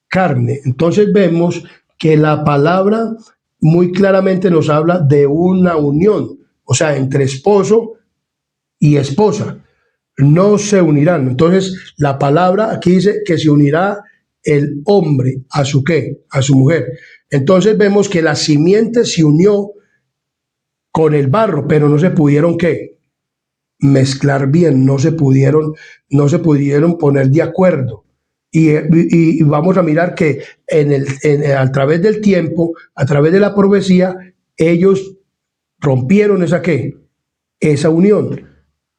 Carne. Entonces vemos que la palabra muy claramente nos habla de una unión, o sea, entre esposo y esposa. No se unirán. Entonces la palabra aquí dice que se unirá el hombre a su ¿qué? A su mujer. Entonces vemos que la simiente se unió con el barro, pero no se pudieron ¿qué? Mezclar bien, no se pudieron poner de acuerdo. Y vamos a mirar que a través del tiempo, a través de la profecía, ellos rompieron esa ¿qué? Esa unión.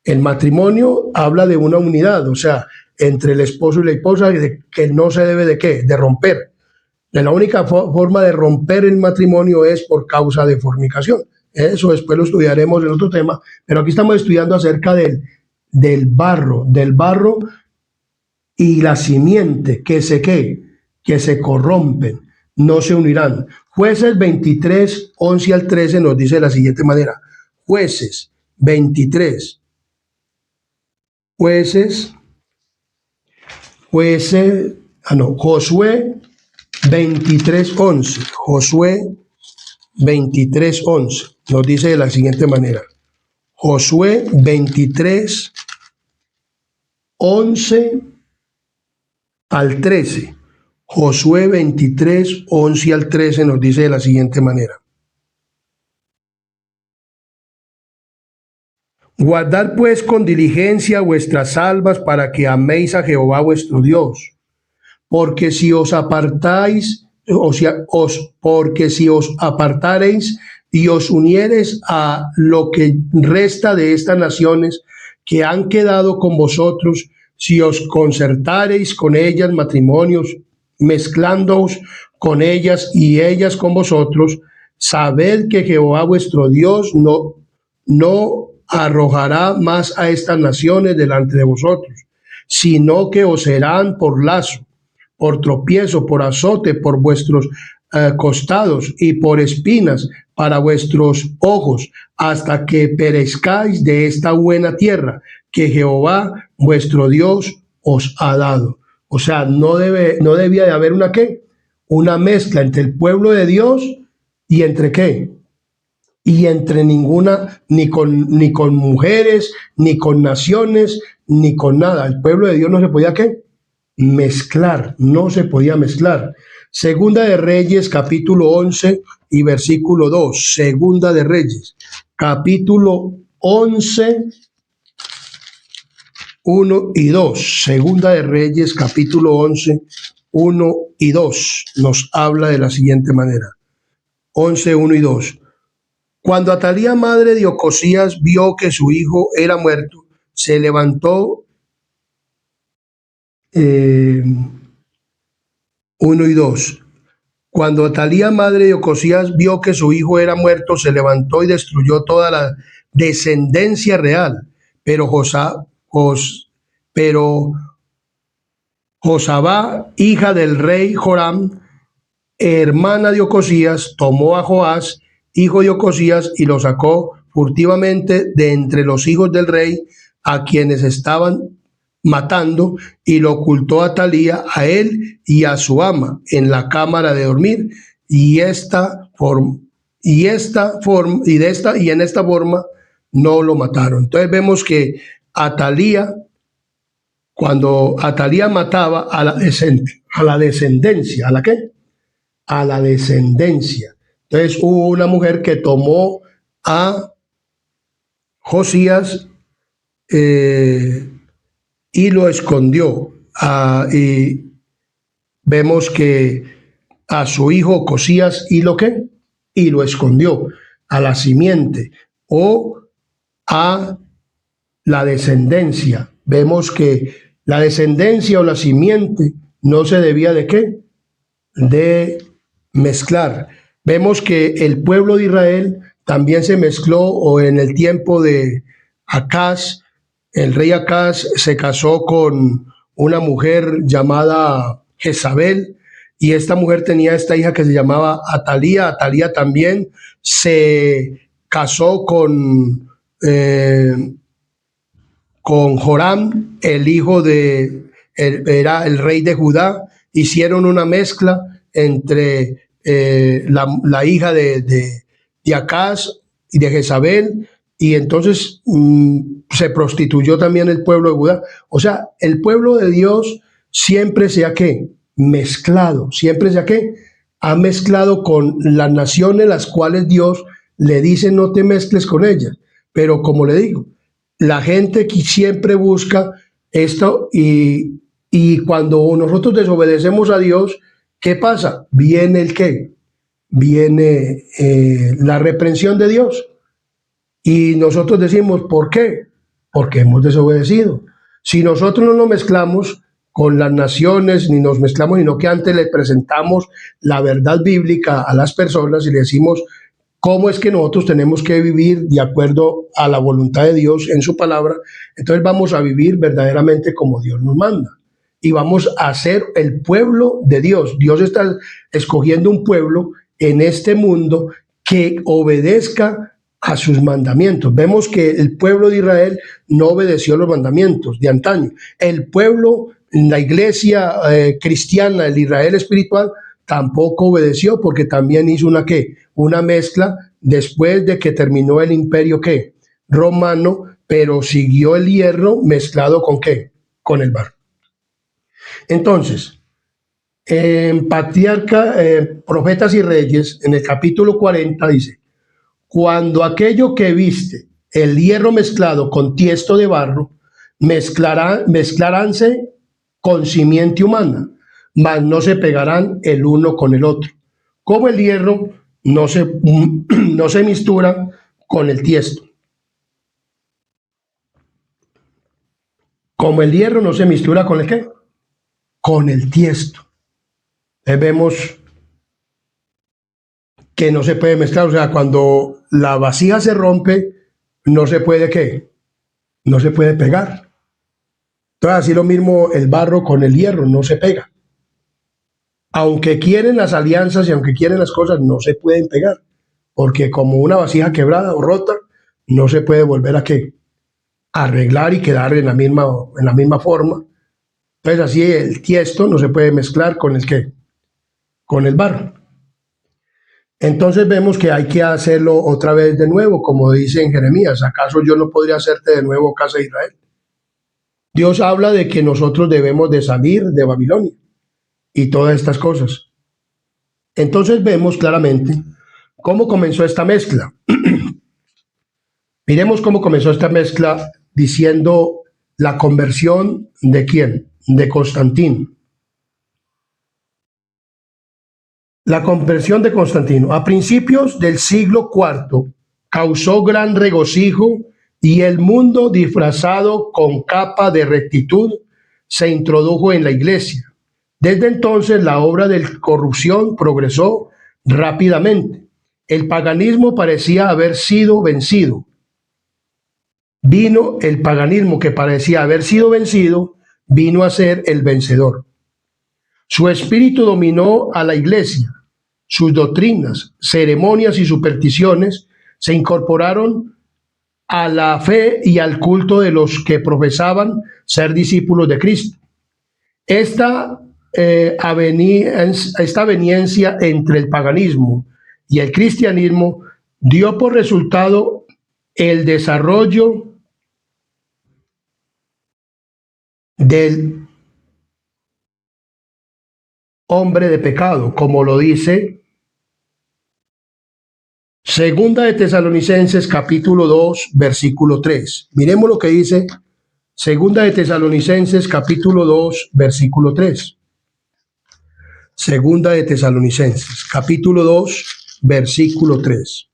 El matrimonio habla de una unidad, o sea, entre el esposo y la esposa, que no se debe de ¿qué? De romper. La única forma de romper el matrimonio es por causa de fornicación. Eso después lo estudiaremos en otro tema, pero aquí estamos estudiando acerca del barro y la simiente que se corrompen, no se unirán. Jueces 23, 11 al 13 nos dice de la siguiente manera. Jueces 23, Josué 23:11. Josué 23:11 nos dice de la siguiente manera. Josué 23:11 al 13. Josué 23:11 al 13 nos dice de la siguiente manera. Guardad pues con diligencia vuestras almas para que améis a Jehová vuestro Dios. Porque si os apartáis, porque si os apartareis y os uniereis a lo que resta de estas naciones que han quedado con vosotros, si os concertareis con ellas matrimonios, mezclándoos con ellas y ellas con vosotros, sabed que Jehová vuestro Dios no arrojará más a estas naciones delante de vosotros, sino que os serán por lazo, por tropiezo, por azote, por vuestros costados y por espinas para vuestros ojos, hasta que perezcáis de esta buena tierra que Jehová vuestro Dios os ha dado. O sea, no debía de haber una ¿qué? Una mezcla entre el pueblo de Dios y entre ¿qué? Y entre ninguna, ni con mujeres, ni con naciones, ni con nada. El pueblo de Dios no se podía ¿qué? Mezclar, no se podía mezclar. Segunda de Reyes, capítulo 11 y versículo 2. Segunda de Reyes, capítulo 11, 1 y 2. Segunda de Reyes, capítulo 11, 1 y 2. Nos habla de la siguiente manera. 11, 1 y 2. Cuando Atalía, madre de Ocosías, vio que su hijo era muerto, se levantó 1 y 2. Cuando Atalía, madre de Ocosías, vio que su hijo era muerto, se levantó y destruyó toda la descendencia real. Pero pero Josabá, hija del rey Joram, hermana de Ocosías, tomó a Joás, hijo de Ocosías, y lo sacó furtivamente de entre los hijos del rey, a quienes estaban matando, y lo ocultó a Atalía, a él y a su ama, en la cámara de dormir, y en esta forma no lo mataron. Entonces vemos que Atalía, cuando Atalía mataba a la descendencia, ¿a la qué? A la descendencia. Entonces hubo una mujer que tomó a Josías y lo escondió. Y vemos que a su hijo Ocosías y lo que y lo escondió a la simiente o a la descendencia. Vemos que la descendencia o la simiente no se debía de qué, de mezclar. Vemos que el pueblo de Israel también se mezcló, o en el tiempo de Acaz, el rey Acaz se casó con una mujer llamada Jezabel, y esta mujer tenía esta hija que se llamaba Atalía. Atalía también se casó con Joram, el hijo era el rey de Judá. Hicieron una mezcla entre la hija de Acaz y de Jezabel, y entonces se prostituyó también el pueblo de Judá. O sea, el pueblo de Dios siempre se ha mezclado, siempre se ha mezclado con las naciones las cuales Dios le dice no te mezcles con ellas. Pero como le digo, la gente que siempre busca esto, y cuando nosotros desobedecemos a Dios, ¿qué pasa? Viene el qué, viene la reprensión de Dios. Y nosotros decimos, ¿por qué? Porque hemos desobedecido. Si nosotros no nos mezclamos con las naciones, ni nos mezclamos, sino que antes le presentamos la verdad bíblica a las personas y le decimos cómo es que nosotros tenemos que vivir de acuerdo a la voluntad de Dios en su palabra, entonces vamos a vivir verdaderamente como Dios nos manda. Y vamos a ser el pueblo de Dios. Dios está escogiendo un pueblo en este mundo que obedezca a sus mandamientos. Vemos que el pueblo de Israel no obedeció los mandamientos de antaño. El pueblo, la iglesia cristiana, el Israel espiritual, tampoco obedeció, porque también hizo una mezcla después de que terminó el imperio romano, pero siguió el hierro mezclado con con el barro. Entonces, en Profetas y Reyes, en el capítulo 40 dice: cuando aquello que viste, el hierro mezclado con tiesto de barro, mezclaránse con simiente humana, mas no se pegarán el uno con el otro. Como el hierro no se mistura con el tiesto. Como el hierro no se mistura con el ¿qué? Con el tiesto. Vemos que no se puede mezclar. O sea, cuando la vasija se rompe, no se puede no se puede pegar. Entonces, así lo mismo el barro con el hierro, no se pega. Aunque quieren las alianzas y aunque quieren las cosas, no se pueden pegar, porque como una vasija quebrada o rota, no se puede volver a arreglar y quedar en la misma forma. Entonces así el tiesto no se puede mezclar con con el barro. Entonces vemos que hay que hacerlo otra vez de nuevo, como dice en Jeremías: ¿acaso yo no podría hacerte de nuevo, casa de Israel? Dios habla de que nosotros debemos de salir de Babilonia y todas estas cosas. Entonces vemos claramente cómo comenzó esta mezcla. Miremos cómo comenzó esta mezcla diciendo la conversión de ¿quién? De Constantino. La conversión de Constantino. A principios del siglo IV causó gran regocijo, y el mundo, disfrazado con capa de rectitud, se introdujo en la iglesia. Desde entonces la obra de corrupción progresó rápidamente. El paganismo parecía haber sido vencido. Vino el paganismo que parecía haber sido vencido, vino a ser el vencedor. Su espíritu dominó a la iglesia. Sus doctrinas, ceremonias y supersticiones se incorporaron a la fe y al culto de los que profesaban ser discípulos de Cristo. Esta aveniencia entre el paganismo y el cristianismo dio por resultado el desarrollo del hombre de pecado, como lo dice Segunda de Tesalonicenses capítulo 2, versículo 3. Miremos lo que dice Segunda de Tesalonicenses capítulo 2, versículo 3. Segunda de Tesalonicenses capítulo 2, versículo 3.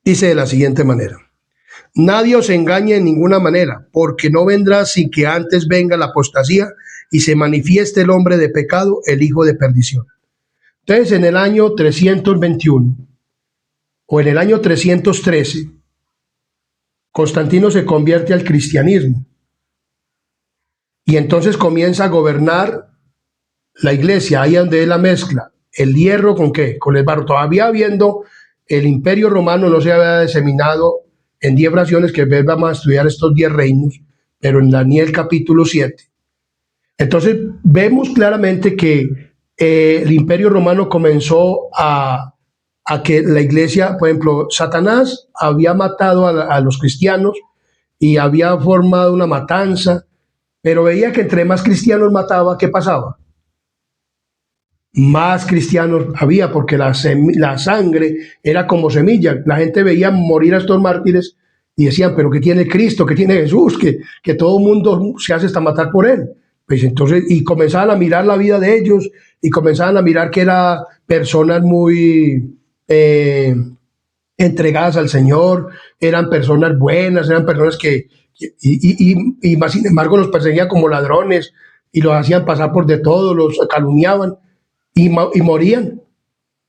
Dice de la siguiente manera: nadie os engañe en ninguna manera, porque no vendrá sin que antes venga la apostasía y se manifieste el hombre de pecado, el hijo de perdición. Entonces, en el año 321 o en el año 313, Constantino se convierte al cristianismo y entonces comienza a gobernar la iglesia, ahí donde es la mezcla, el hierro con qué, con el barro. Todavía habiendo el imperio romano no se había diseminado en 10 naciones, que vamos a estudiar estos 10 reinos, pero en Daniel capítulo 7. Entonces vemos claramente que el imperio romano comenzó a que la iglesia, por ejemplo, Satanás había matado a los cristianos y había formado una matanza, pero veía que entre más cristianos mataba, ¿qué pasaba? Más cristianos había, porque la sangre era como semilla. La gente veía morir a estos mártires y decían, pero ¿qué tiene Cristo? ¿Qué tiene Jesús? Que todo el mundo se hace hasta matar por él. Pues entonces, y comenzaban a mirar la vida de ellos y comenzaban a mirar que eran personas muy entregadas al Señor, eran personas buenas, eran personas y más sin embargo los perseguían como ladrones y los hacían pasar por de todo, los calumniaban y morían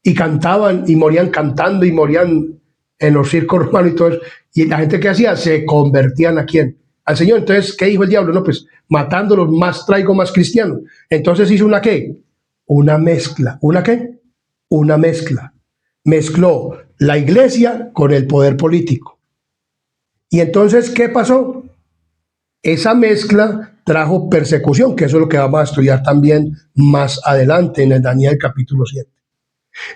y cantaban y morían cantando y morían en los circos romanos y todo eso. Y la gente que hacía, se convertían ¿a quién? Al Señor. Entonces, ¿qué dijo el diablo? No, pues matándolos más traigo más cristianos. Entonces hizo una ¿qué? Una mezcla. ¿Una qué? Una mezcla. Mezcló la iglesia con el poder político. Y entonces, ¿qué pasó? Esa mezcla trajo persecución, que eso es lo que vamos a estudiar también más adelante en el Daniel capítulo 7.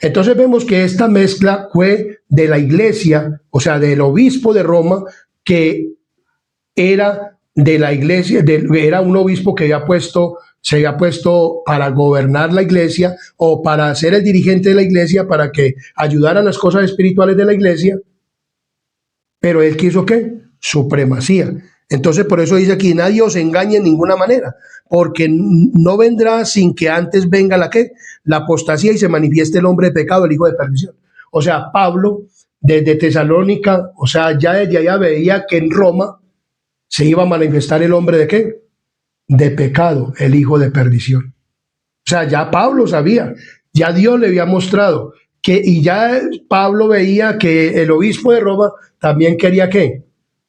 Entonces vemos que esta mezcla fue de la iglesia, o sea, del obispo de Roma, que era de la iglesia, era un obispo que se había puesto para gobernar la iglesia o para ser el dirigente de la iglesia, para que ayudaran las cosas espirituales de la iglesia, pero él quiso ¿qué? Supremacía. Entonces por eso dice aquí, nadie os engañe en ninguna manera, porque no vendrá sin que antes venga la ¿qué? La apostasía y se manifieste el hombre de pecado, el hijo de perdición. O sea, Pablo desde Tesalónica, o sea, ya desde allá veía que en Roma se iba a manifestar el hombre de ¿qué? De pecado, el hijo de perdición. O sea, ya Pablo sabía, ya Dios le había mostrado que, y ya Pablo veía que el obispo de Roma también quería ¿qué?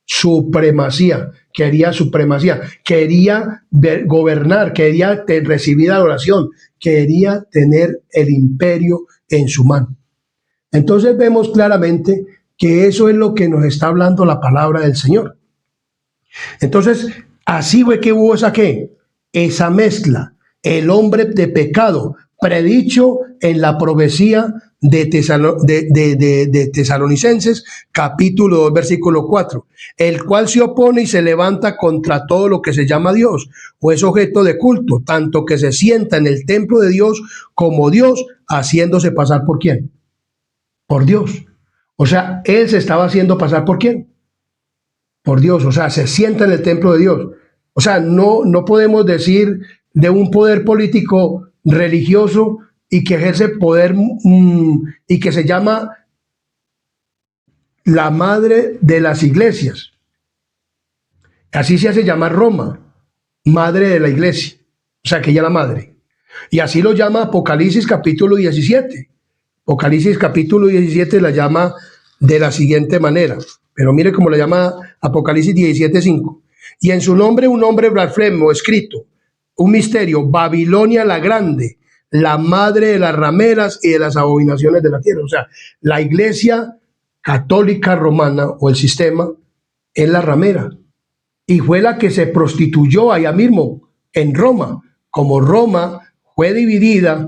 Supremacía, quería gobernar, quería recibir adoración, quería tener el imperio en su mano. Entonces vemos claramente que eso es lo que nos está hablando la palabra del Señor. Entonces, así fue que hubo esa mezcla, el hombre de pecado, predicho en la profecía de Tesalonicenses, capítulo 2, versículo 4, el cual se opone y se levanta contra todo lo que se llama Dios, o es objeto de culto, tanto que se sienta en el templo de Dios como Dios, haciéndose pasar ¿por quién? Por Dios. O sea, él se estaba haciendo pasar ¿por quién? Por Dios. O sea, se sienta en el templo de Dios. O sea, no podemos decir de un poder político religioso y que ejerce poder y que se llama la madre de las iglesias. Así se hace llamar Roma, madre de la iglesia, o sea, que ella es la madre. Y así lo llama Apocalipsis capítulo 17. Apocalipsis capítulo 17 la llama de la siguiente manera, pero mire cómo la llama Apocalipsis 17:5. Y en su nombre un nombre blasfemo escrito, un misterio, Babilonia la grande, la madre de las rameras y de las abominaciones de la tierra. O sea, la iglesia católica romana o el sistema es la ramera y fue la que se prostituyó allá mismo en Roma. Como Roma fue dividida,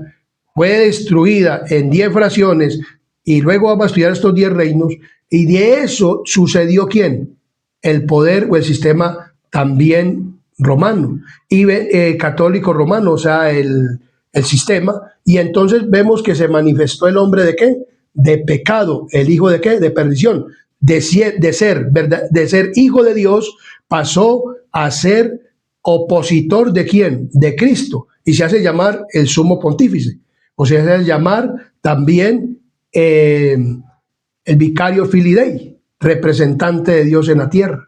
fue destruida en 10 fracciones y luego vamos a estudiar estos 10 reinos, y de eso sucedió ¿quién? El poder o el sistema también romano y católico romano, o sea, el sistema. Y entonces vemos que se manifestó el hombre de ¿qué? De pecado, el hijo de ¿qué? De perdición, de ser hijo de Dios, pasó a ser opositor de ¿quién? De Cristo, y se hace llamar el sumo pontífice, o sea, se hace llamar también el vicario filii Dei, representante de Dios en la tierra.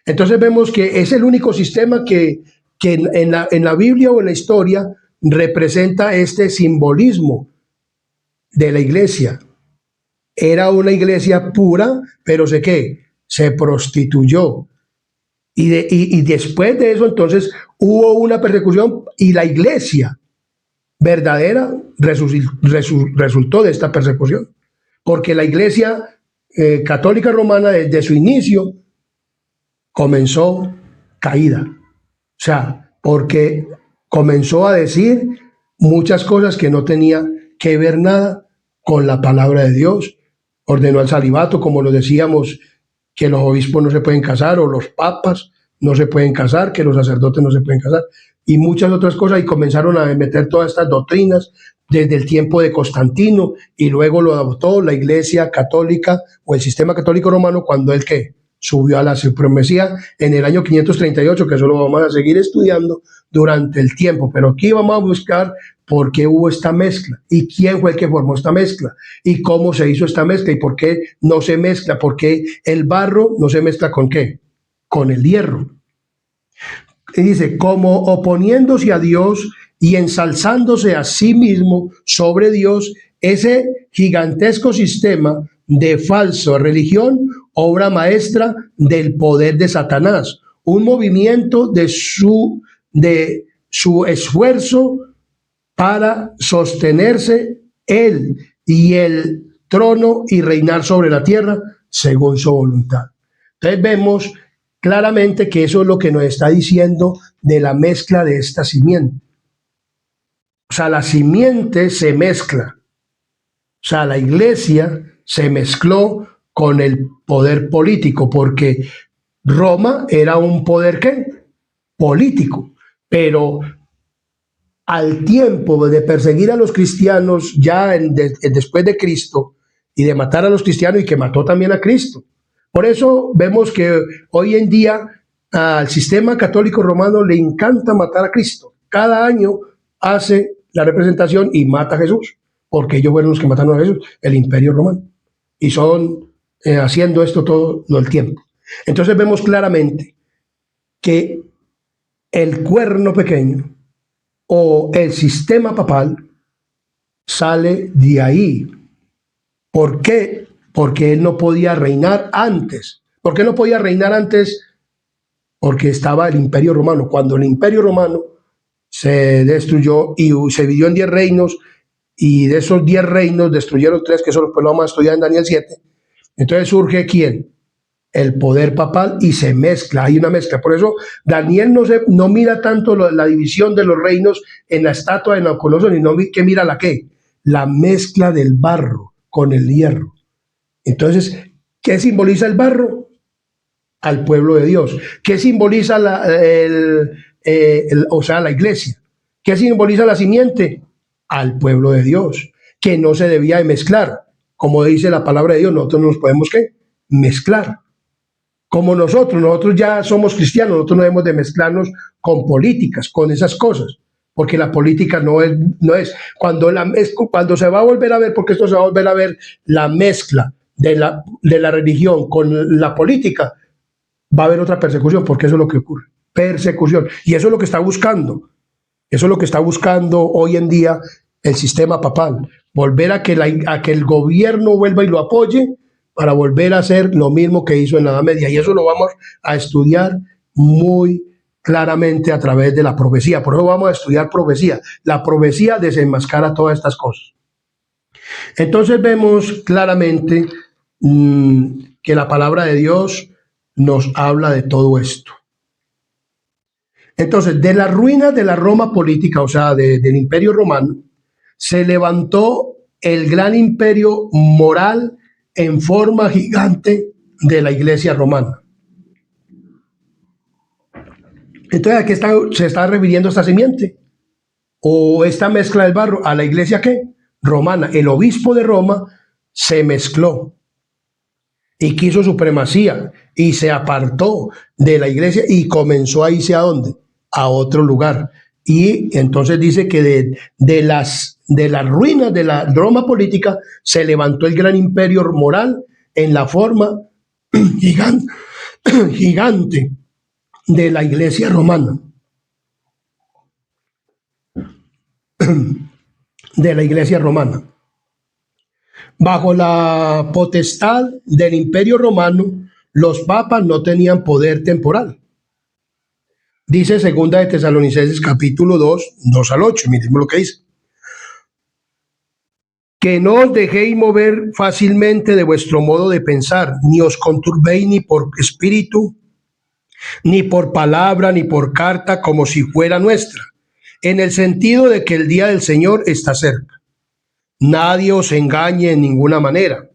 Entonces vemos que es el único sistema que en la Biblia o en la historia representa este simbolismo de la iglesia. Era una iglesia pura, pero ¿sé qué? Se prostituyó. Y después de eso, entonces, hubo una persecución y la iglesia verdadera resultó de esta persecución. Porque la iglesia católica romana, desde su inicio, comenzó caída. O sea, porque comenzó a decir muchas cosas que no tenía que ver nada con la palabra de Dios. Ordenó el celibato, como lo decíamos, que los obispos no se pueden casar, o los papas no se pueden casar, que los sacerdotes no se pueden casar, y muchas otras cosas, y comenzaron a meter todas estas doctrinas desde el tiempo de Constantino, y luego lo adoptó la Iglesia Católica o el sistema católico romano cuando él ¿qué? Subió a la supremacía en el año 538, que eso lo vamos a seguir estudiando durante el tiempo, pero aquí vamos a buscar por qué hubo esta mezcla y quién fue el que formó esta mezcla y cómo se hizo esta mezcla y por qué no se mezcla, por qué el barro no se mezcla con qué, con el hierro. Y dice, como oponiéndose a Dios y ensalzándose a sí mismo sobre Dios, ese gigantesco sistema de falsa religión, obra maestra del poder de Satanás, un movimiento de su esfuerzo para sostenerse él y el trono y reinar sobre la tierra según su voluntad. Entonces vemos claramente que eso es lo que nos está diciendo de la mezcla de esta simiente. O sea, la simiente se mezcla. O sea, la iglesia se mezcló con el poder político, porque Roma era un poder ¿qué? Político, pero al tiempo de perseguir a los cristianos ya después de Cristo y de matar a los cristianos, y que mató también a Cristo. Por eso vemos que hoy en día al sistema católico romano le encanta matar a Cristo. Cada año hace la representación y mata a Jesús, porque ellos fueron los que mataron a Jesús, el imperio romano. Y son haciendo esto todo el tiempo. Entonces vemos claramente que el cuerno pequeño o el sistema papal sale de ahí. ¿Por qué? Porque él no podía reinar antes. ¿Por qué no podía reinar antes? Porque estaba el imperio romano. Cuando el imperio romano se destruyó y se dividió en 10 reinos, y de esos 10 reinos destruyeron 3, que son los que vamos a estudiar en Daniel 7. Entonces surge ¿quién? El poder papal, y se mezcla, hay una mezcla. Por eso Daniel no mira tanto la división de los reinos en la estatua de Nabucodonosor, sino que mira la mezcla del barro con el hierro. Entonces, ¿qué simboliza el barro? Al pueblo de Dios. ¿Qué simboliza la iglesia? ¿Qué simboliza la simiente? Al pueblo de Dios, que no se debía de mezclar. Como dice la palabra de Dios, nosotros nos podemos ¿qué? Mezclar. Como nosotros ya somos cristianos, nosotros no debemos de mezclarnos con políticas, con esas cosas, porque la política no es cuando se va a volver a ver, porque esto se va a volver a ver, la mezcla de la religión con la política, va a haber otra persecución, porque eso es lo que ocurre, persecución. Y eso es lo que está buscando, eso es lo que está buscando hoy en día el sistema papal, volver a que el gobierno vuelva y lo apoye para volver a hacer lo mismo que hizo en la Edad Media. Y eso lo vamos a estudiar muy claramente a través de la profecía. Por eso vamos a estudiar profecía. La profecía desenmascara todas estas cosas. Entonces vemos claramente que la palabra de Dios nos habla de todo esto. Entonces, de las ruinas de la Roma política, o sea, del Imperio Romano, se levantó el gran imperio moral en forma gigante de la Iglesia romana. Entonces, ¿a qué se está refiriendo esta simiente? O esta mezcla del barro, ¿a la iglesia qué? Romana. El obispo de Roma se mezcló y quiso supremacía y se apartó de la iglesia y comenzó a irse ¿a dónde? A otro lugar. Y entonces dice que de las ruinas de la Roma política se levantó el gran imperio moral en la forma gigante de la iglesia romana. De la iglesia romana. Bajo la potestad del imperio romano, los papas no tenían poder temporal. Dice segunda de Tesalonicenses capítulo 2, 2 al 8, miren lo que dice. Que no os dejéis mover fácilmente de vuestro modo de pensar, ni os conturbéis ni por espíritu, ni por palabra, ni por carta, como si fuera nuestra, en el sentido de que el día del Señor está cerca. Nadie os engañe en ninguna manera,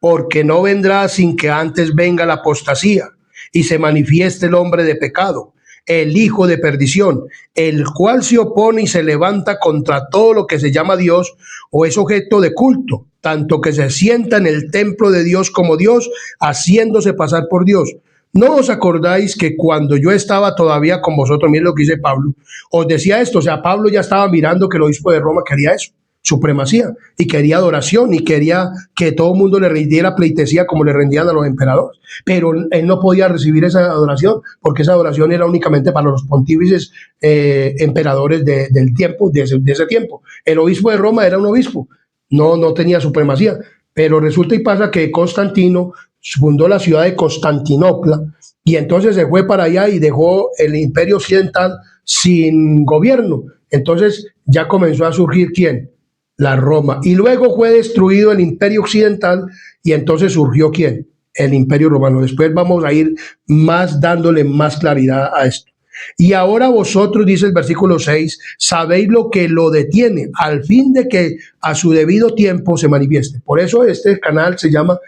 porque no vendrá sin que antes venga la apostasía y se manifieste el hombre de pecado, el hijo de perdición, el cual se opone y se levanta contra todo lo que se llama Dios o es objeto de culto, tanto que se sienta en el templo de Dios como Dios, haciéndose pasar por Dios. ¿No os acordáis que cuando yo estaba todavía con vosotros, miren lo que dice Pablo, os decía esto? O sea, Pablo ya estaba mirando que el obispo de Roma quería eso, supremacía, y quería adoración, y quería que todo el mundo le rindiera pleitesía como le rendían a los emperadores. Pero él no podía recibir esa adoración, porque esa adoración era únicamente para los pontífices emperadores del tiempo, de ese tiempo. El obispo de Roma era un obispo, no tenía supremacía. Pero resulta y pasa que Constantino fundó la ciudad de Constantinopla y entonces se fue para allá y dejó el imperio occidental sin gobierno. Entonces ya comenzó a surgir ¿quién? La Roma. Y luego fue destruido el imperio occidental y entonces surgió ¿quién? El imperio romano. Después vamos a ir dándole más claridad a esto. Y ahora vosotros, dice el versículo 6, sabéis lo que lo detiene, al fin de que a su debido tiempo se manifieste. Por eso este canal se llama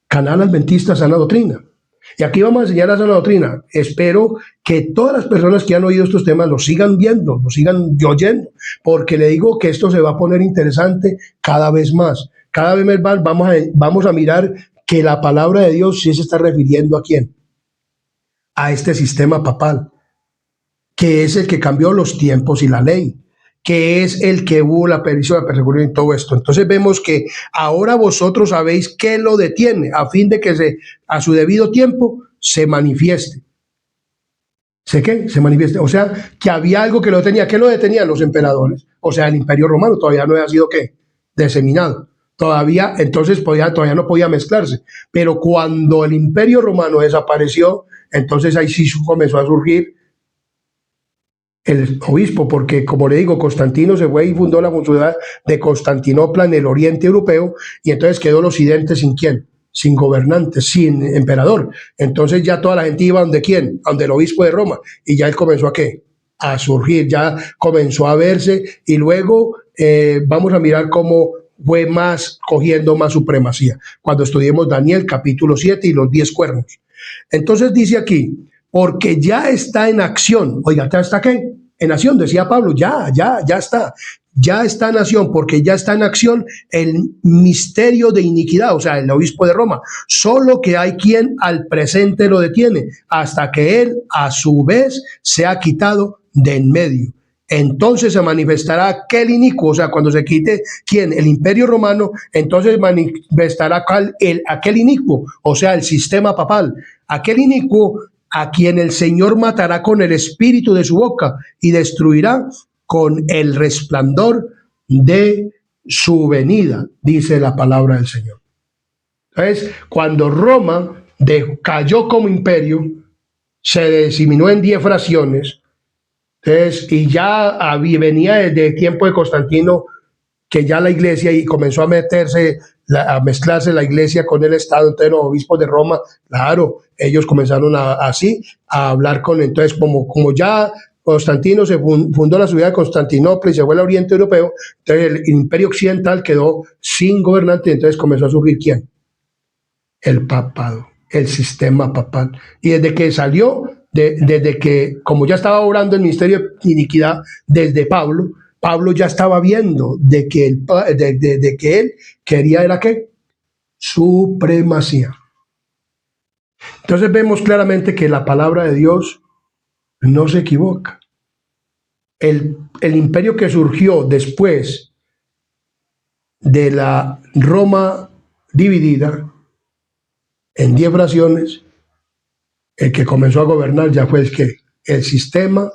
Canal Adventista Sana Doctrina. Y aquí vamos a enseñar la sana doctrina. Espero que todas las personas que han oído estos temas lo sigan viendo, lo sigan oyendo, porque le digo que esto se va a poner interesante cada vez más. Cada vez más vamos a mirar que la palabra de Dios sí se está refiriendo ¿a quién? A este sistema papal, que es el que cambió los tiempos y la ley, que es el que hubo la persecución y todo esto. Entonces vemos que ahora vosotros sabéis qué lo detiene, a fin de que a su debido tiempo se manifieste. Se manifieste. O sea, que había algo que lo detenía. ¿Qué lo detenían? Los emperadores. O sea, el imperio romano todavía no había sido ¿qué? Diseminado. Todavía, entonces todavía no podía mezclarse. Pero cuando el imperio romano desapareció, entonces ahí sí comenzó a surgir el obispo, porque como le digo, Constantino se fue y fundó la ciudad de Constantinopla en el oriente europeo, y entonces quedó el occidente sin quién, sin gobernante, sin emperador. Entonces ya toda la gente iba donde quién, donde el obispo de Roma, y ya él comenzó a ¿qué? A surgir, ya comenzó a verse, y luego vamos a mirar cómo fue cogiendo más supremacía, cuando estudiemos Daniel capítulo 7 y los 10 cuernos. Entonces dice aquí, porque ya está en acción. Oiga, ¿ya está qué? En acción, decía Pablo, ya está. Ya está en acción, porque ya está en acción el misterio de iniquidad, o sea, el obispo de Roma. Solo que hay quien al presente lo detiene, hasta que él a su vez se ha quitado de en medio. entonces se manifestará aquel inicuo, o sea, cuando se quite, ¿quién? El imperio romano, entonces manifestará aquel inicuo, o sea, el sistema papal, aquel inicuo a quien el Señor matará con el espíritu de su boca y destruirá con el resplandor de su venida, dice la palabra del Señor. Entonces, cuando Roma cayó como imperio, se diseminó en 10 fracciones. Entonces, y ya venía desde el tiempo de Constantino, que ya la iglesia y comenzó a meterse, a mezclarse la iglesia con el Estado. Entonces los obispos de Roma, claro, ellos comenzaron así a hablar con, entonces como ya Constantino se fundó la ciudad de Constantinopla y se fue al Oriente Europeo, entonces el imperio occidental quedó sin gobernante, entonces comenzó a surgir ¿quién? El papado, el sistema papal. Y desde que salió, desde que, como ya estaba obrando el ministerio de iniquidad desde Pablo ya estaba viendo de que él quería era ¿qué? Supremacía. Entonces vemos claramente que la palabra de Dios no se equivoca. El imperio que surgió después de la Roma dividida en 10 fracciones, el que comenzó a gobernar ya fue el sistema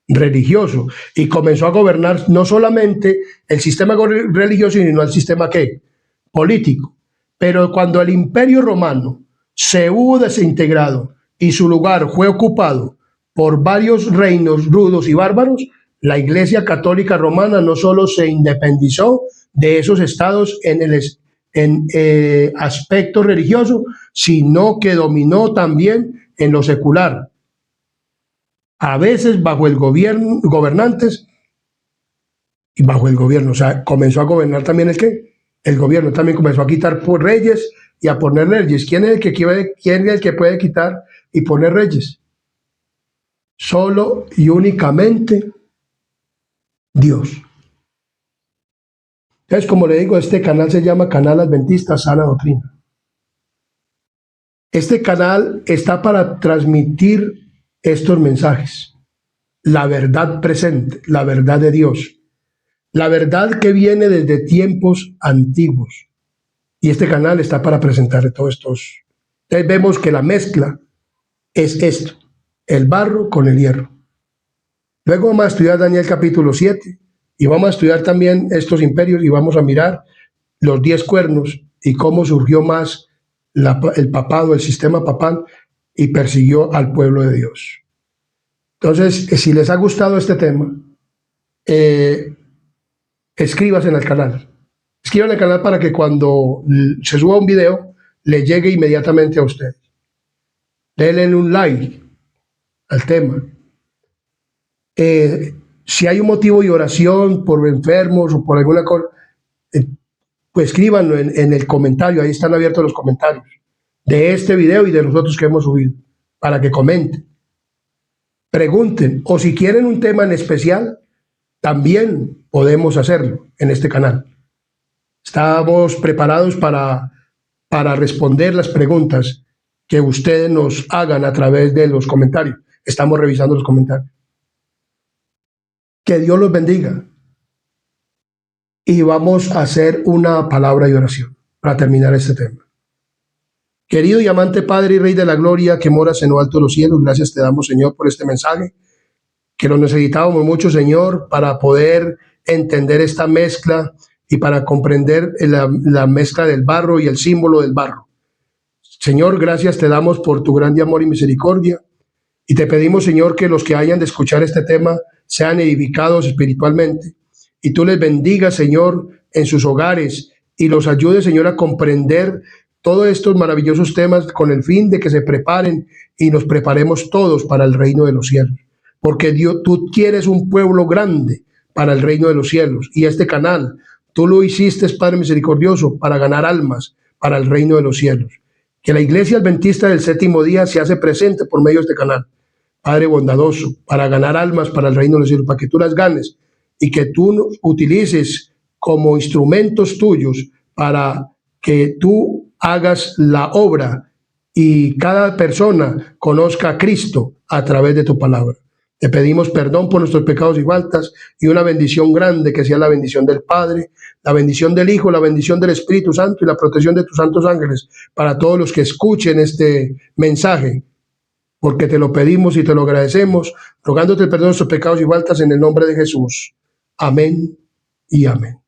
religioso, y comenzó a gobernar no solamente el sistema religioso, sino el sistema ¿qué? Político. Pero cuando el imperio romano se hubo desintegrado y su lugar fue ocupado por varios reinos rudos y bárbaros, la Iglesia Católica Romana no solo se independizó de esos estados en aspecto religioso, sino que dominó también en lo secular, a veces bajo el gobierno, gobernantes y bajo el gobierno. O sea, comenzó a gobernar también el gobierno también comenzó a quitar por reyes y a poner reyes. ¿Quién es el que puede quitar y poner reyes? Solo y únicamente Dios. Entonces, como le digo, este canal se llama Canal Adventista Sana Doctrina. Este canal está para transmitir estos mensajes. La verdad presente, la verdad de Dios. La verdad que viene desde tiempos antiguos. Y este canal está para presentar todos estos. Entonces vemos que la mezcla es esto, el barro con el hierro. Luego vamos a estudiar Daniel capítulo 7 y vamos a estudiar también estos imperios y vamos a mirar los 10 cuernos y cómo surgió más el papado, el sistema papal, y persiguió al pueblo de Dios. Entonces, si les ha gustado este tema, escríbase en el canal. Escriban en el canal para que cuando se suba un video le llegue inmediatamente a ustedes. Denle un like al tema. Si hay un motivo de oración por enfermos o por alguna cosa, pues escríbanlo en el comentario. Ahí están abiertos los comentarios de este video y de los otros que hemos subido, para que comenten, pregunten, o si quieren un tema en especial, también podemos hacerlo en este canal. Estamos preparados para responder las preguntas que ustedes nos hagan a través de los comentarios. Estamos revisando los comentarios. Que Dios los bendiga. Y vamos a hacer una palabra de oración para terminar este tema. Querido y amante Padre y Rey de la Gloria, que moras en lo alto de los cielos, gracias te damos, Señor, por este mensaje, que lo necesitábamos mucho, Señor, para poder entender esta mezcla y para comprender la mezcla del barro y el símbolo del barro. Señor, gracias te damos por tu grande amor y misericordia, y te pedimos, Señor, que los que hayan de escuchar este tema sean edificados espiritualmente, y tú les bendigas, Señor, en sus hogares, y los ayudes, Señor, a comprender todos estos maravillosos temas con el fin de que se preparen y nos preparemos todos para el reino de los cielos. Porque Dios, tú quieres un pueblo grande para el reino de los cielos, y este canal, tú lo hiciste, Padre misericordioso, para ganar almas para el reino de los cielos. Que la Iglesia Adventista del Séptimo Día se hace presente por medio de este canal, Padre bondadoso, para ganar almas para el reino de los cielos, para que tú las ganes y que tú nos utilices como instrumentos tuyos para que tú hagas la obra y cada persona conozca a Cristo a través de tu palabra. Le pedimos perdón por nuestros pecados y faltas y una bendición grande que sea la bendición del Padre, la bendición del Hijo, la bendición del Espíritu Santo y la protección de tus santos ángeles para todos los que escuchen este mensaje, porque te lo pedimos y te lo agradecemos, rogándote el perdón de nuestros pecados y faltas en el nombre de Jesús. Amén y amén.